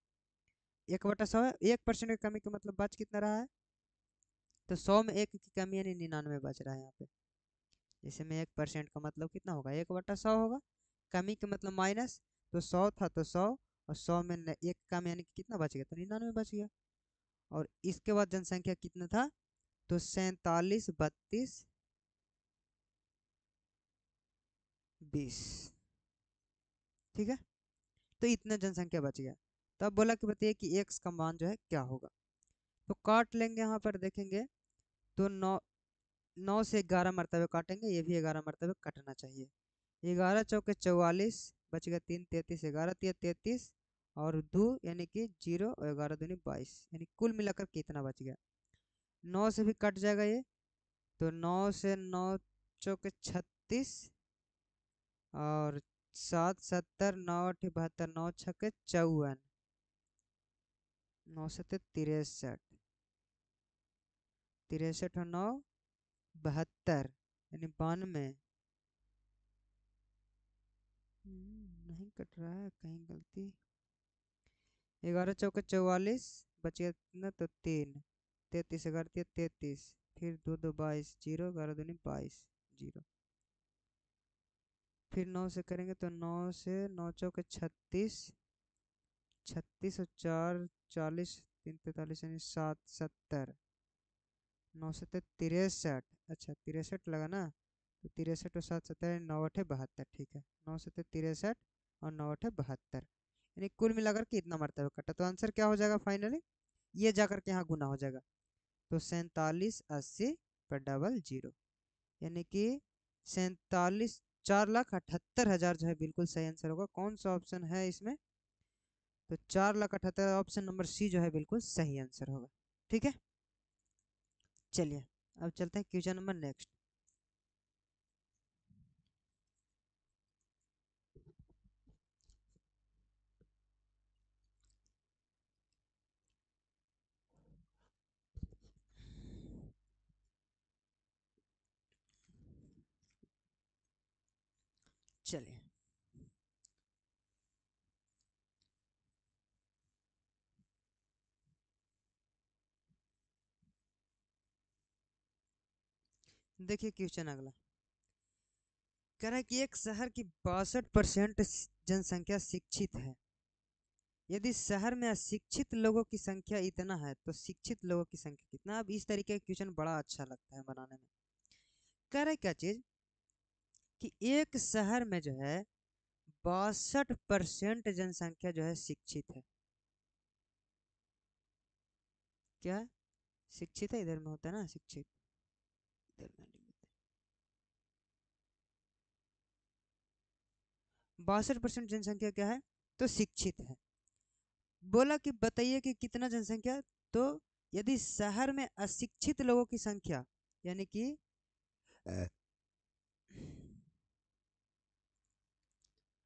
1/100 है, 1% की कमी का मतलब बच कितना रहा है, तो 100 में 1 की कमी यानी 99 बच रहा है यहाँ पे। जैसे में 1% का मतलब कितना होगा, 1/100 होगा। कमी का मतलब माइनस, तो 100 था तो 100, और 100 में 1 कम यानी कि कितना बच गया, तो 99 बच गया। और इसके बाद जनसंख्या कितना था, तो 47, 32, 20। ठीक है। तो इतना जनसंख्या बच गया। तब बोला कि बताइए कि एक्स का मान जो है क्या होगा। तो काट लेंगे, यहाँ पर देखेंगे तो 9 से 11 मरतबे काटेंगे, ये भी 11 मरतबे कटना चाहिए। 11 चौके 44, बच गया 3, 33, 11 तिया 33, और 2 यानी कि 0, और 11 दूनी 22, यानी कुल मिलाकर कितना बच गया। 9 से भी कट जाएगा ये, तो 9 से 9 चौके 36, और 7 70, 9 8 72, 9 छक्के 54, 9 7 63, 63 और 9 72, यानी 92। नहीं कट रहा है, कहीं गलती। 11 चौके 44, बच गया कितना, तो 3, 33, 11 33, फिर 2 2 22, 0, 11 दूनी 22, 0। फिर 9 से करेंगे तो 9 से 9 चौके 36, 36 और 4 40, 3 43, यानी 7 70, 9 से 63, अच्छा 63 लगा ना, तो 63 और 7 70, 9 8 72। ठीक है, 9 से 63 और 9 8 72, यानी कुल मिलाकर के इतना मरतबा कटा। तो आंसर क्या हो जाएगा फाइनली, ये जाकर के यहाँ गुना हो जाएगा, तो 47 80 पर डबल 0, यानी कि 47 4,78,000 जो है बिल्कुल सही आंसर होगा। कौन सा ऑप्शन है इसमें, तो 4,78,000, ऑप्शन नंबर सी जो है बिल्कुल सही आंसर होगा। ठीक है, चलिए अब चलते हैं क्वेश्चन नंबर नेक्स्ट। चलिए देखिए क्वेश्चन अगला, कह रहा है कि एक शहर की 62% जनसंख्या शिक्षित है। यदि शहर में अशिक्षित लोगों की संख्या इतना है तो शिक्षित लोगों की संख्या कितना। अब इस तरीके का क्वेश्चन बड़ा अच्छा लगता है बनाने में। कह रहा है क्या चीज, कि एक शहर में जो है 62% जनसंख्या जो है शिक्षित है। क्या शिक्षित है, इधर में होता है ना शिक्षित, इधर में नहीं होता। 62% जनसंख्या क्या है, तो शिक्षित है। बोला कि बताइए कि कितना जनसंख्या, तो यदि शहर में अशिक्षित लोगों की संख्या, यानी कि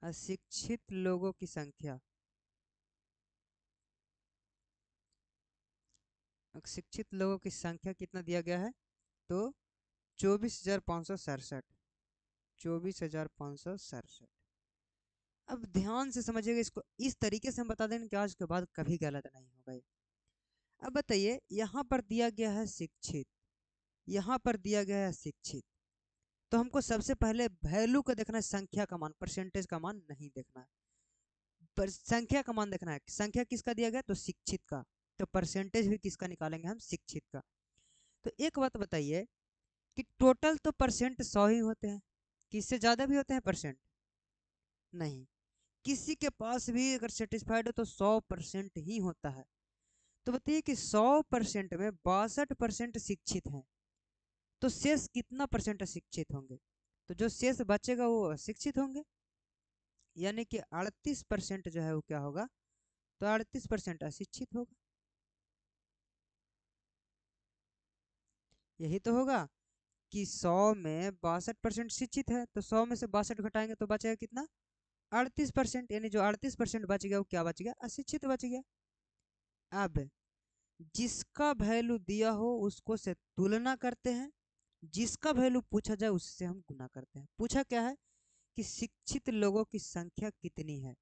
अशिक्षित लोगों की संख्या, अशिक्षित लोगों की संख्या कितना दिया गया है, तो 24,567, 24,567। अब ध्यान से समझिएगा इसको, इस तरीके से हम बता देंगे कि आज के बाद कभी गलत नहीं होगा ये। अब बताइए, यहाँ पर दिया गया है शिक्षित, यहाँ पर दिया गया है शिक्षित, तो हमको सबसे पहले वैल्यू को देखना है, संख्या का मान, परसेंटेज का मान नहीं देखना है, पर संख्या का मान देखना है। संख्या किसका दिया गया, तो शिक्षित का, तो परसेंटेज भी किसका निकालेंगे हम, शिक्षित का। तो एक बात बताइए कि टोटल तो परसेंट 100 ही होते हैं, किससे ज़्यादा भी होते हैं परसेंट, नहीं। किसी के पास भी अगर सेटिस्फाइड हो तो 100% ही होता है। तो बताइए कि 100% में 62% शिक्षित हैं, तो शेष कितना परसेंट अशिक्षित होंगे, तो जो शेष बचेगा वो अशिक्षित होंगे, यानी कि 38% जो है वो क्या होगा, तो 38% अशिक्षित होगा। यही तो होगा, कि 100 में 62% शिक्षित है, तो 100 में से 62 घटाएंगे तो बचेगा कितना, 38%। यानी जो 38% बच गया वो क्या बच गया, अशिक्षित बच गया। अब जिसका वैल्यू दिया हो उसको से तुलना करते हैं, जिसका वैल्यू पूछा जाए उससे हम गुना करते हैं। पूछा क्या है कि शिक्षित लोगों की संख्या कितनी है।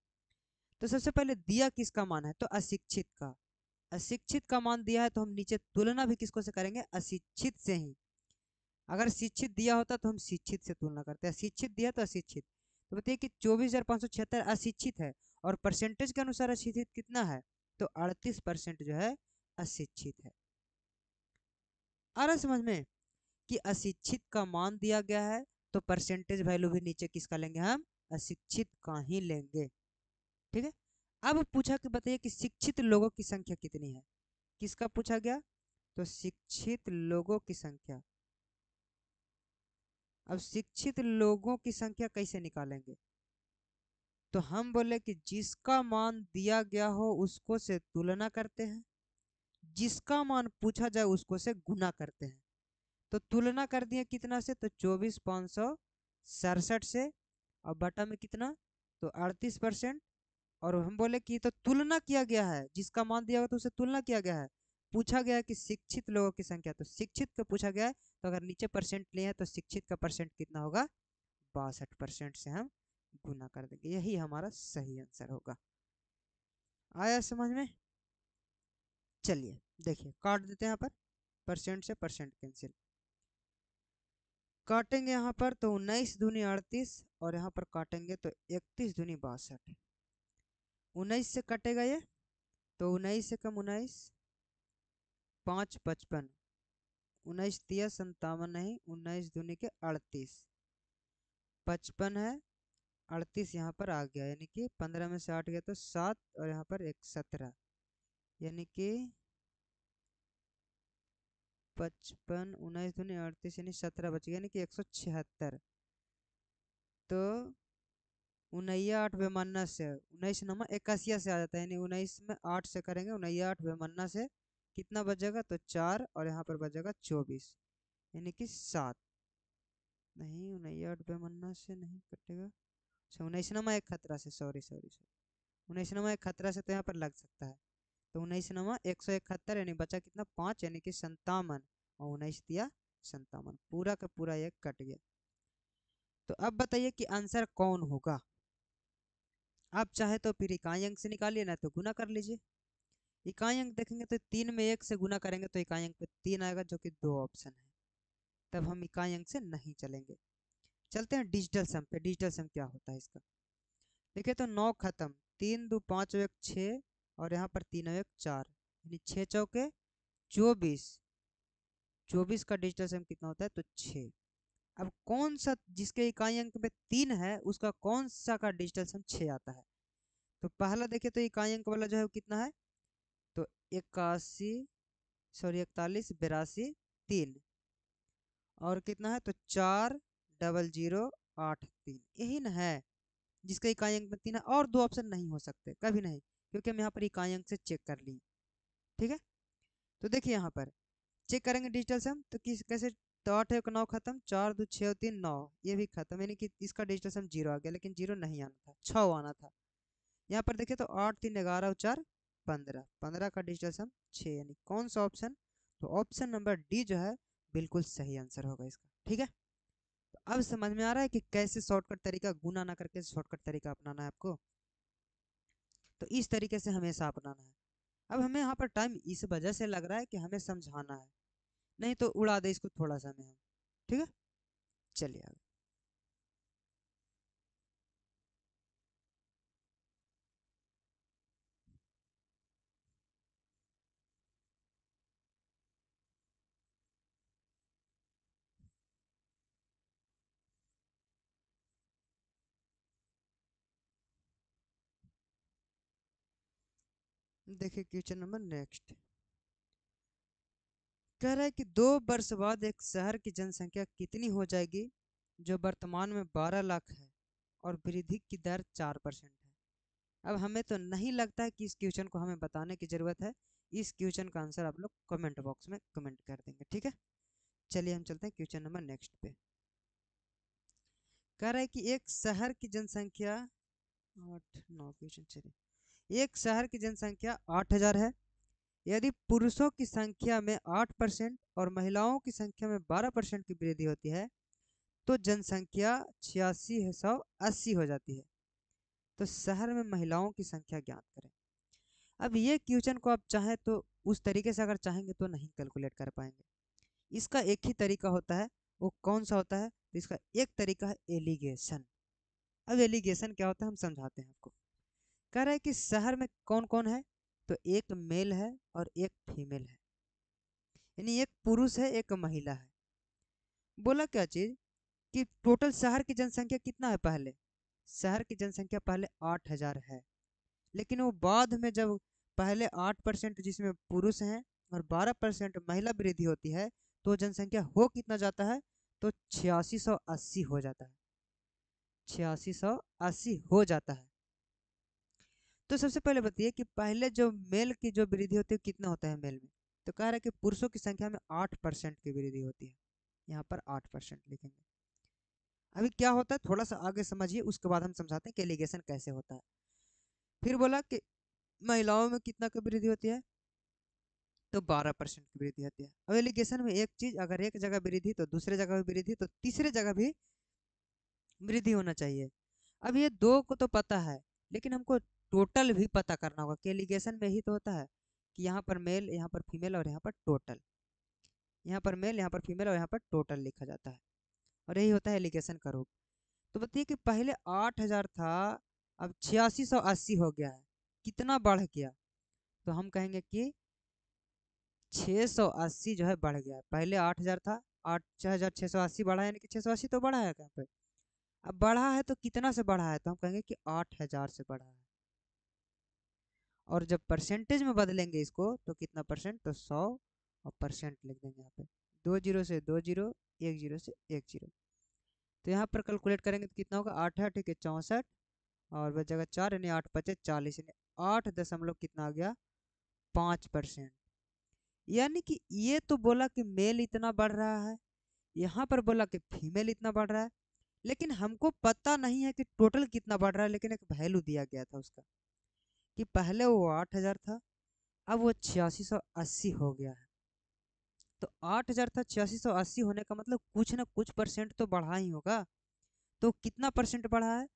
तो सबसे पहले दिया किसका मान है, तो अशिक्षित का। अशिक्षित का मान दिया है तो हम नीचे तुलना भी किसको से करेंगे, अशिक्षित से ही। अगर शिक्षित दिया होता तो हम शिक्षित से तुलना करते हैं, शिक्षित दिया तो अशिक्षित। तो बताइए कि 24,576 अशिक्षित है और परसेंटेज के अनुसार अशिक्षित कितना है, तो 38% जो है अशिक्षित है। आ रहा समझ में कि अशिक्षित का मान दिया गया है तो परसेंटेज वैल्यू भी नीचे किसका लेंगे, हम अशिक्षित का ही लेंगे। ठीक है। अब पूछा कि बताइए कि शिक्षित लोगों की संख्या कितनी है, किसका पूछा गया, तो शिक्षित लोगों की संख्या। अब शिक्षित लोगों की संख्या कैसे निकालेंगे, तो हम बोले कि जिसका मान दिया गया हो उसको से तुलना करते हैं, जिसका मान पूछा जाए उसको से गुना करते हैं। तो तुलना कर दिए कितना से, तो 24,567 से, और बटा में कितना, तो 38%। और हम बोले कि तो तुलना किया गया है, जिसका मान दिया हुआ तो उसे तुलना किया गया है। पूछा गया है कि शिक्षित लोगों की संख्या, तो शिक्षित का पूछा गया है, तो अगर नीचे परसेंट लिए हैं तो शिक्षित का परसेंट कितना होगा, 62% से हम गुना कर देंगे। यही हमारा सही आंसर होगा। आया समझ में। चलिए देखिए काट देते हैं यहाँ पर, परसेंट से परसेंट कैंसिल काटेंगे यहाँ पर, तो 19 दूनी 38 और यहाँ पर काटेंगे तो 31 दूनी 62। 19 से कटेगा ये, तो 19 से कम 19, 5 55, 19 तिया 57 नहीं, 19 दूनी के 38, 55 है, 38 यहाँ पर आ गया, यानी कि 15 में से 8 गया तो 7 और यहाँ पर एक 17, यानी कि 55 19 दूनी 38 यानी 17 बच गया, यानी कि 176। तो 19 8 से 19 नमा 81 से आ जाता है, यानी 19 में 8 से करेंगे, 19 8 से कितना बचेगा, तो 4 और यहाँ पर बचेगा 24, यानी कि 7। नहीं 19 8 से नहीं कटेगा, अच्छा 19 नमा एक खतरा से, सॉरी सॉरी सॉरी, 19 नमा एक खतरा से तो यहाँ पर लग सकता है। तो 19 नमा 171 यानी बचा कितना, 5, यानी कि 57, और 19 दिया 57, पूरा का पूरा एक कट गया। तो अब बताइए कि आंसर कौन होगा। आप चाहे तो फिर इकाई अंक से निकालिए, ना तो गुना कर लीजिए। इकाई अंक देखेंगे तो 3 में 1 से गुना करेंगे तो इकाई अंक पे 3 आएगा, जो कि 2 ऑप्शन है। तब हम इकाई अंक से नहीं चलेंगे, चलते हैं डिजिटल सम पे। डिजिटल सम क्या होता है इसका, देखिए तो 9 खत्म, 3 2 5 1 6 और यहाँ पर 3 1 4, यानी 6 चौके 24। 24 का डिजिटल सम कितना होता है, तो 6। अब कौन सा जिसके इकाई अंक में 3 है उसका कौन सा का डिजिटल सम 6 आता है। तो पहला देखिए तो इकाई अंक वाला जो है वो कितना है, तो 81 सॉरी 41 82 3, और कितना है, तो 40083, यही ना है जिसका इकाई अंक में 3 है। और दो ऑप्शन नहीं हो सकते कभी नहीं, क्योंकि हम यहाँ पर इकाई अंक से चेक कर लिए। ठीक है। तो देखिए यहाँ पर चेक करेंगे डिजिटल सम, तो किस कैसे, तो 8 1 9 खत्म, 4 2 6 3 9, ये भी खत्म, यानी कि इसका डिजिटल सम 0 आ गया, लेकिन 0 नहीं आना था, 6 आना था। यहाँ पर देखिए तो 8 3 11 और 4 15, 15 का डिजिटल सम 6, यानी कौन सा ऑप्शन, तो ऑप्शन नंबर डी जो है बिल्कुल सही आंसर होगा इसका। ठीक है। तो अब समझ में आ रहा है कि कैसे शॉर्टकट तरीका, गुना ना करके शॉर्टकट तरीका अपनाना है आपको। तो इस तरीके से हमेशा अपनाना है। अब हमें यहाँ पर टाइम इस वजह से लग रहा है कि हमें समझाना है, नहीं तो उड़ा दे इसको थोड़ा सा में हम। ठीक है। चलिए आगे। देखिए क्वेश्चन नंबर नेक्स्ट, कह रहा है कि 2 वर्ष बाद एक शहर की जनसंख्या कितनी हो जाएगी जो वर्तमान में 12 लाख है और वृद्धि की दर 4% है। अब हमें तो नहीं लगता है कि इस क्वेश्चन को हमें बताने की ज़रूरत है। इस क्वेश्चन का आंसर आप लोग कमेंट बॉक्स में कमेंट कर देंगे। ठीक है। चलिए हम चलते हैं क्वेश्चन नंबर नेक्स्ट पे। कह रहा है कि एक शहर की जनसंख्या 8 9 क्वेश्चन चलिए। एक शहर की जनसंख्या 8000 है। यदि पुरुषों की संख्या में 8% और महिलाओं की संख्या में 12% की वृद्धि होती है तो जनसंख्या 8680 हो जाती है। तो शहर में महिलाओं की संख्या ज्ञात करें। अब ये क्वेश्चन को आप चाहें तो उस तरीके से अगर चाहेंगे तो नहीं कैलकुलेट कर पाएंगे। इसका एक ही तरीका होता है, वो कौन सा होता है? तो इसका एक तरीका है एलिगेशन। अब एलिगेशन क्या होता है हम समझाते हैं आपको। कह रहा है कि शहर में कौन कौन है, तो एक मेल है और एक फीमेल है, यानी एक पुरुष है एक महिला है। बोला क्या चीज कि टोटल शहर की जनसंख्या कितना है? पहले शहर की जनसंख्या पहले 8000 है, लेकिन वो बाद में जब पहले 8% जिसमें पुरुष हैं और 12% महिला वृद्धि होती है तो जनसंख्या हो कितना जाता है? तो 8680 हो जाता है। 8680 हो जाता है। तो सबसे पहले बताइए कि पहले जो मेल की जो वृद्धि होती है कितना होता है मेल में? तो कह रहा है कि पुरुषों की संख्या में 8% की वृद्धि होती है। यहाँ पर 8% लिखेंगे। अभी क्या होता है थोड़ा सा आगे समझिए, उसके बाद हम समझाते हैं कि एलिगेशन कैसे होता है। फिर बोला कि महिलाओं में कितना की वृद्धि होती है? तो 12% की वृद्धि होती है। अब एलिगेशन में एक चीज, अगर एक जगह वृद्धि तो दूसरे जगह भी वृद्धि, तो तीसरे जगह भी वृद्धि होना चाहिए। अब ये दो को तो पता है, लेकिन हमको टोटल भी पता करना होगा कि एलिगेशन में ही तो होता है कि यहाँ पर मेल, यहाँ पर फीमेल और यहाँ पर टोटल, यहाँ पर मेल, यहाँ पर फीमेल और यहाँ पर टोटल लिखा जाता है, और यही होता है एलिगेशन का रूप। तो बताइए कि पहले 8000 था, अब 8680 हो गया है, कितना बढ़ गया? तो हम कहेंगे कि 680 जो है बढ़ गया है। पहले 8000 था, 8680 बढ़ा है, यानी कि 680 तो बढ़ा है कहाँ पे? अब बढ़ा है तो कितना से बढ़ा है? तो हम कहेंगे कि 8000 से बढ़ा है। और जब परसेंटेज में बदलेंगे इसको तो कितना परसेंट? तो 100 और परसेंट लिख देंगे यहाँ पे। 2 जीरो से 2 जीरो, 1 जीरो से 1 जीरो। तो यहाँ पर कैलकुलेट करेंगे तो कितना होगा? 8 8 के 64 और बचेगा 4, यानी 8 5 40, यानी 8 दशमलव कितना आ गया? 5%। यानी कि ये तो बोला कि मेल इतना बढ़ रहा है, यहाँ पर बोला कि फीमेल इतना बढ़ रहा है, लेकिन हमको पता नहीं है कि टोटल कितना बढ़ रहा है। लेकिन एक वैल्यू दिया गया था उसका कि पहले वो 8000 था, अब वो 8680 हो गया है। तो 8000 था, 8680 होने का मतलब कुछ ना कुछ परसेंट तो बढ़ा ही होगा। तो कितना परसेंट बढ़ा है?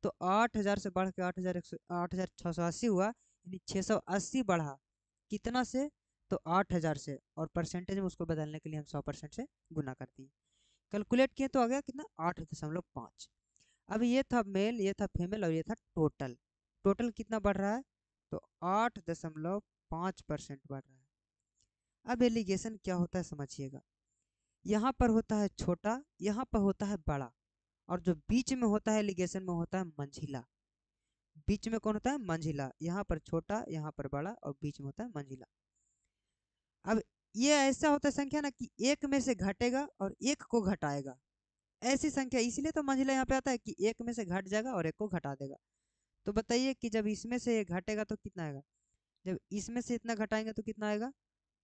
तो 8000 से बढ़ के 8680 हुआ, यानी 680 बढ़ा। कितना से? तो 8000 से, और परसेंटेज में उसको बदलने के लिए हम 100% से गुना करते हैं। कैलकुलेट किए तो आ गया कितना? 8.5। अब ये था मेल, ये था फीमेल और ये था टोटल। टोटल कितना बढ़ रहा है? तो 8.5% बढ़ रहा है। अब एलिगेशन क्या होता है समझिएगा। यहाँ पर होता है छोटा, यहाँ पर होता है बड़ा, और जो बीच में होता है एलिगेशन में होता है मंझिला। बीच में कौन होता है? मंझिला। यहाँ पर छोटा, यहाँ पर बड़ा, और बीच में होता है मंझिला। अब ये ऐसा होता है संख्या ना कि एक में से घटेगा और एक को घटाएगा, ऐसी संख्या, इसलिए तो मंझिला यहाँ पे आता है कि एक में से घट जाएगा और एक को घटा देगा। तो बताइए कि जब इसमें से ये घटेगा तो कितना आएगा? जब इसमें से इतना घटाएंगे तो कितना आएगा?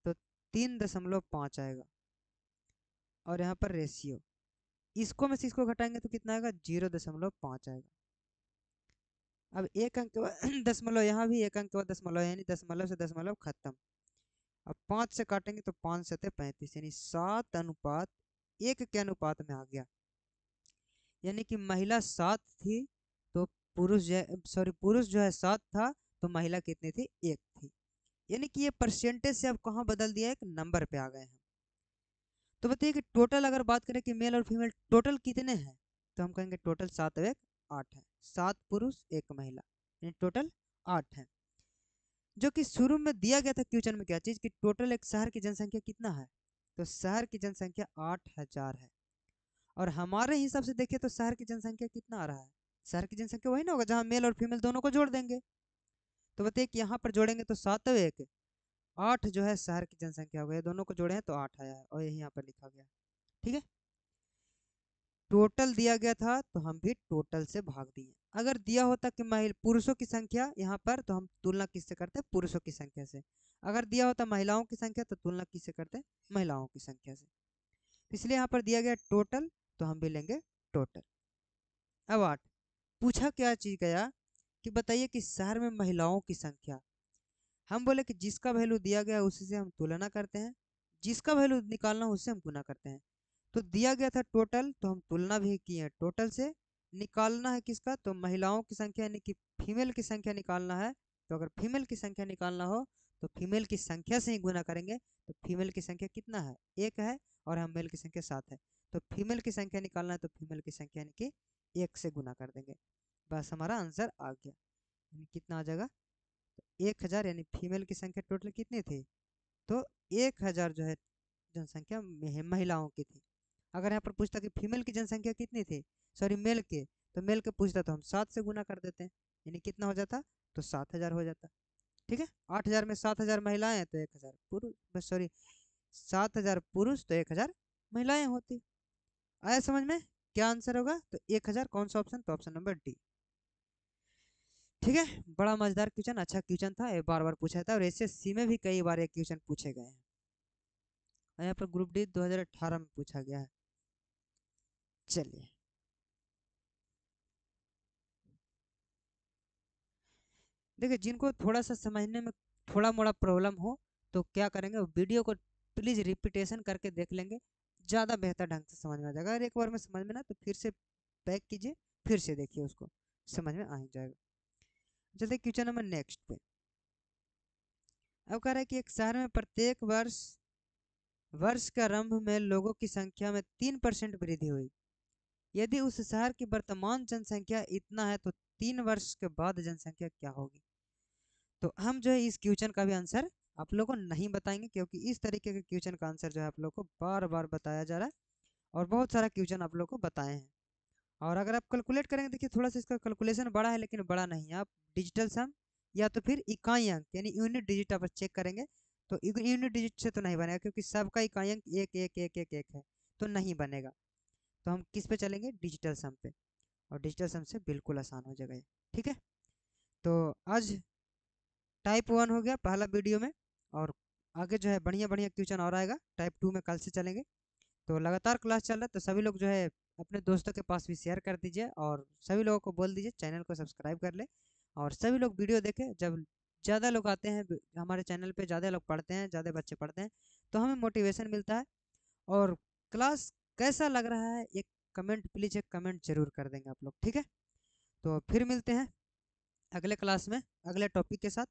तो 3.5 आएगा। और यहाँ पर रेशियो, इसको में से इसको घटाएंगे तो कितना आएगा? 0.5 आएगा। अब एक अंक के बाद दशमलव, यहाँ भी एक अंक के बाद दशमलव, यानी दशमलव से दशमलव खत्म। अब 5 से काटेंगे तो 5 7 35, यानी 7:1 के अनुपात में आ गया। यानी कि महिला 7 थी तो पुरुष जो है 7 था तो महिला कितनी थी? 1 थी। यानी कि ये परसेंटेज से अब कहाँ बदल दिया? एक नंबर पे आ गए हैं। तो बताइए कि टोटल अगर बात करें कि मेल और फीमेल टोटल कितने हैं, तो हम कहेंगे टोटल 7 और 1 8 है। 7 पुरुष 1 महिला, यानी टोटल 8 है। जो कि शुरू में दिया गया था क्वेश्चन में क्या चीज़ कि टोटल एक शहर की जनसंख्या कितना है? तो शहर की जनसंख्या 8000 है। और हमारे हिसाब से देखिए तो शहर की जनसंख्या कितना आ रहा है? शहर की जनसंख्या वही ना होगा जहाँ मेल और फीमेल दोनों को जोड़ देंगे। तो बताइए कि यहाँ पर जोड़ेंगे तो 7 और 1 8 जो है शहर की जनसंख्या हो गई, दोनों को जोड़े हैं तो 8 आया है, और यही यहाँ पर लिखा गया। ठीक है, टोटल दिया गया था तो हम भी टोटल से भाग दिए। अगर दिया होता कि महिला पुरुषों की संख्या यहाँ पर, तो हम तुलना किससे करते? पुरुषों की संख्या से। अगर दिया होता महिलाओं की संख्या तो तुलना किससे करते? महिलाओं की संख्या से। इसलिए यहाँ पर दिया गया टोटल, तो हम भी लेंगे टोटल। अब 8 पूछा क्या चीज गया कि बताइए कि शहर में महिलाओं की संख्या। हम बोले कि जिसका वैल्यू दिया गया उसी से हम तुलना करते हैं, जिसका वैल्यू निकालना हो उससे हम गुना करते हैं। तो दिया गया था टोटल, तो हम तुलना भी किए हैं टोटल से। निकालना है किसका, तो महिलाओं की संख्या यानी कि फीमेल की संख्या निकालना है। तो अगर फीमेल की संख्या निकालना हो तो फीमेल की संख्या से ही गुना करेंगे। तो फीमेल की संख्या कितना है, 1 है, और हम मेल की संख्या 7 है। तो फीमेल की संख्या निकालना है तो फीमेल की संख्या यानी कि 1 से गुना कर देंगे। बस हमारा आंसर आ गया। यानी कितना आ जाएगा, 1000, यानी फीमेल की संख्या टोटल कितनी थी, तो 1000 जो है जनसंख्या महिलाओं की थी। अगर यहाँ पर पूछता कि फीमेल की जनसंख्या कितनी थी, सॉरी मेल के, तो मेल के पूछता तो हम 7 से गुना कर देते हैं, यानी कितना हो जाता, तो 7000 हो जाता। ठीक है, 8000 में 7000 महिलाएं हैं तो 1000 पुरुष, बस सॉरी 7000 पुरुष तो 1000 महिलाएं होती। आया समझ में, क्या आंसर होगा, तो 1000 कौन सा ऑप्शन, तो ऑप्शन नंबर डी। ठीक है, बड़ा मजेदार क्वेश्चन, अच्छा क्वेश्चन था, ये बार बार पूछा था, और एसएससी में भी कई बार ये क्वेश्चन पूछे गए हैं। यहाँ पर ग्रुप डी 2018 में पूछा गया है। चलिए, देखिए जिनको थोड़ा सा समझने में थोड़ा मोड़ा प्रॉब्लम हो तो क्या करेंगे, वीडियो को प्लीज़ रिपीटेशन करके देख लेंगे, ज़्यादा बेहतर ढंग से समझ में आ जाएगा। अगर एक बार में समझ में ना तो फिर से बैक कीजिए, फिर से देखिए, उसको समझ में आ ही जाएगा। चलते क्वेश्चन नंबर नेक्स्ट पे। अब कह रहा है कि एक शहर में प्रत्येक वर्ष वर्ष के आरंभ में लोगों की संख्या में 3% वृद्धि हुई। यदि उस शहर की वर्तमान जनसंख्या इतना है तो 3 वर्ष के बाद जनसंख्या क्या होगी। तो हम जो है इस क्वेश्चन का भी आंसर आप लोगों को नहीं बताएंगे, क्योंकि इस तरीके के क्वेश्चन का आंसर जो है आप लोग को बार बार बताया जा रहा है, और बहुत सारा क्वेश्चन आप लोग को बताए हैं। और अगर आप कैलकुलेट करेंगे, देखिए थोड़ा सा इसका कैलकुलेशन बड़ा है लेकिन बड़ा नहीं है। आप डिजिटल सम या तो फिर इकाई अंक यानी यूनिट डिजिट आप चेक करेंगे, तो यूनिट डिजिट से तो नहीं बनेगा, क्योंकि सबका इकाई अंक एक एक एक एक एक है, तो नहीं बनेगा। तो हम किस पे चलेंगे, डिजिटल सम पे, और डिजिटल सम से बिल्कुल आसान हो जाएगा ये। ठीक है, तो आज टाइप 1 हो गया पहला वीडियो में, और आगे जो है बढ़िया बढ़िया क्वेश्चन और आएगा, टाइप 2 में कल से चलेंगे। तो लगातार क्लास चल रहा है, तो सभी लोग जो है अपने दोस्तों के पास भी शेयर कर दीजिए, और सभी लोगों को बोल दीजिए चैनल को सब्सक्राइब कर ले, और सभी लोग वीडियो देखें। जब ज़्यादा लोग आते हैं हमारे चैनल पे, ज़्यादा लोग पढ़ते हैं, ज़्यादा बच्चे पढ़ते हैं, तो हमें मोटिवेशन मिलता है। और क्लास कैसा लग रहा है, एक कमेंट प्लीज़, एक कमेंट जरूर कर देंगे आप लोग। ठीक है, तो फिर मिलते हैं अगले क्लास में अगले टॉपिक के साथ,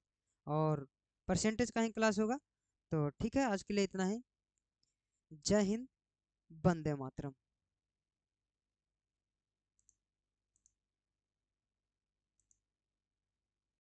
और परसेंटेज का ही क्लास होगा। तो ठीक है, आज के लिए इतना ही। जय हिंद, वंदे मातरम।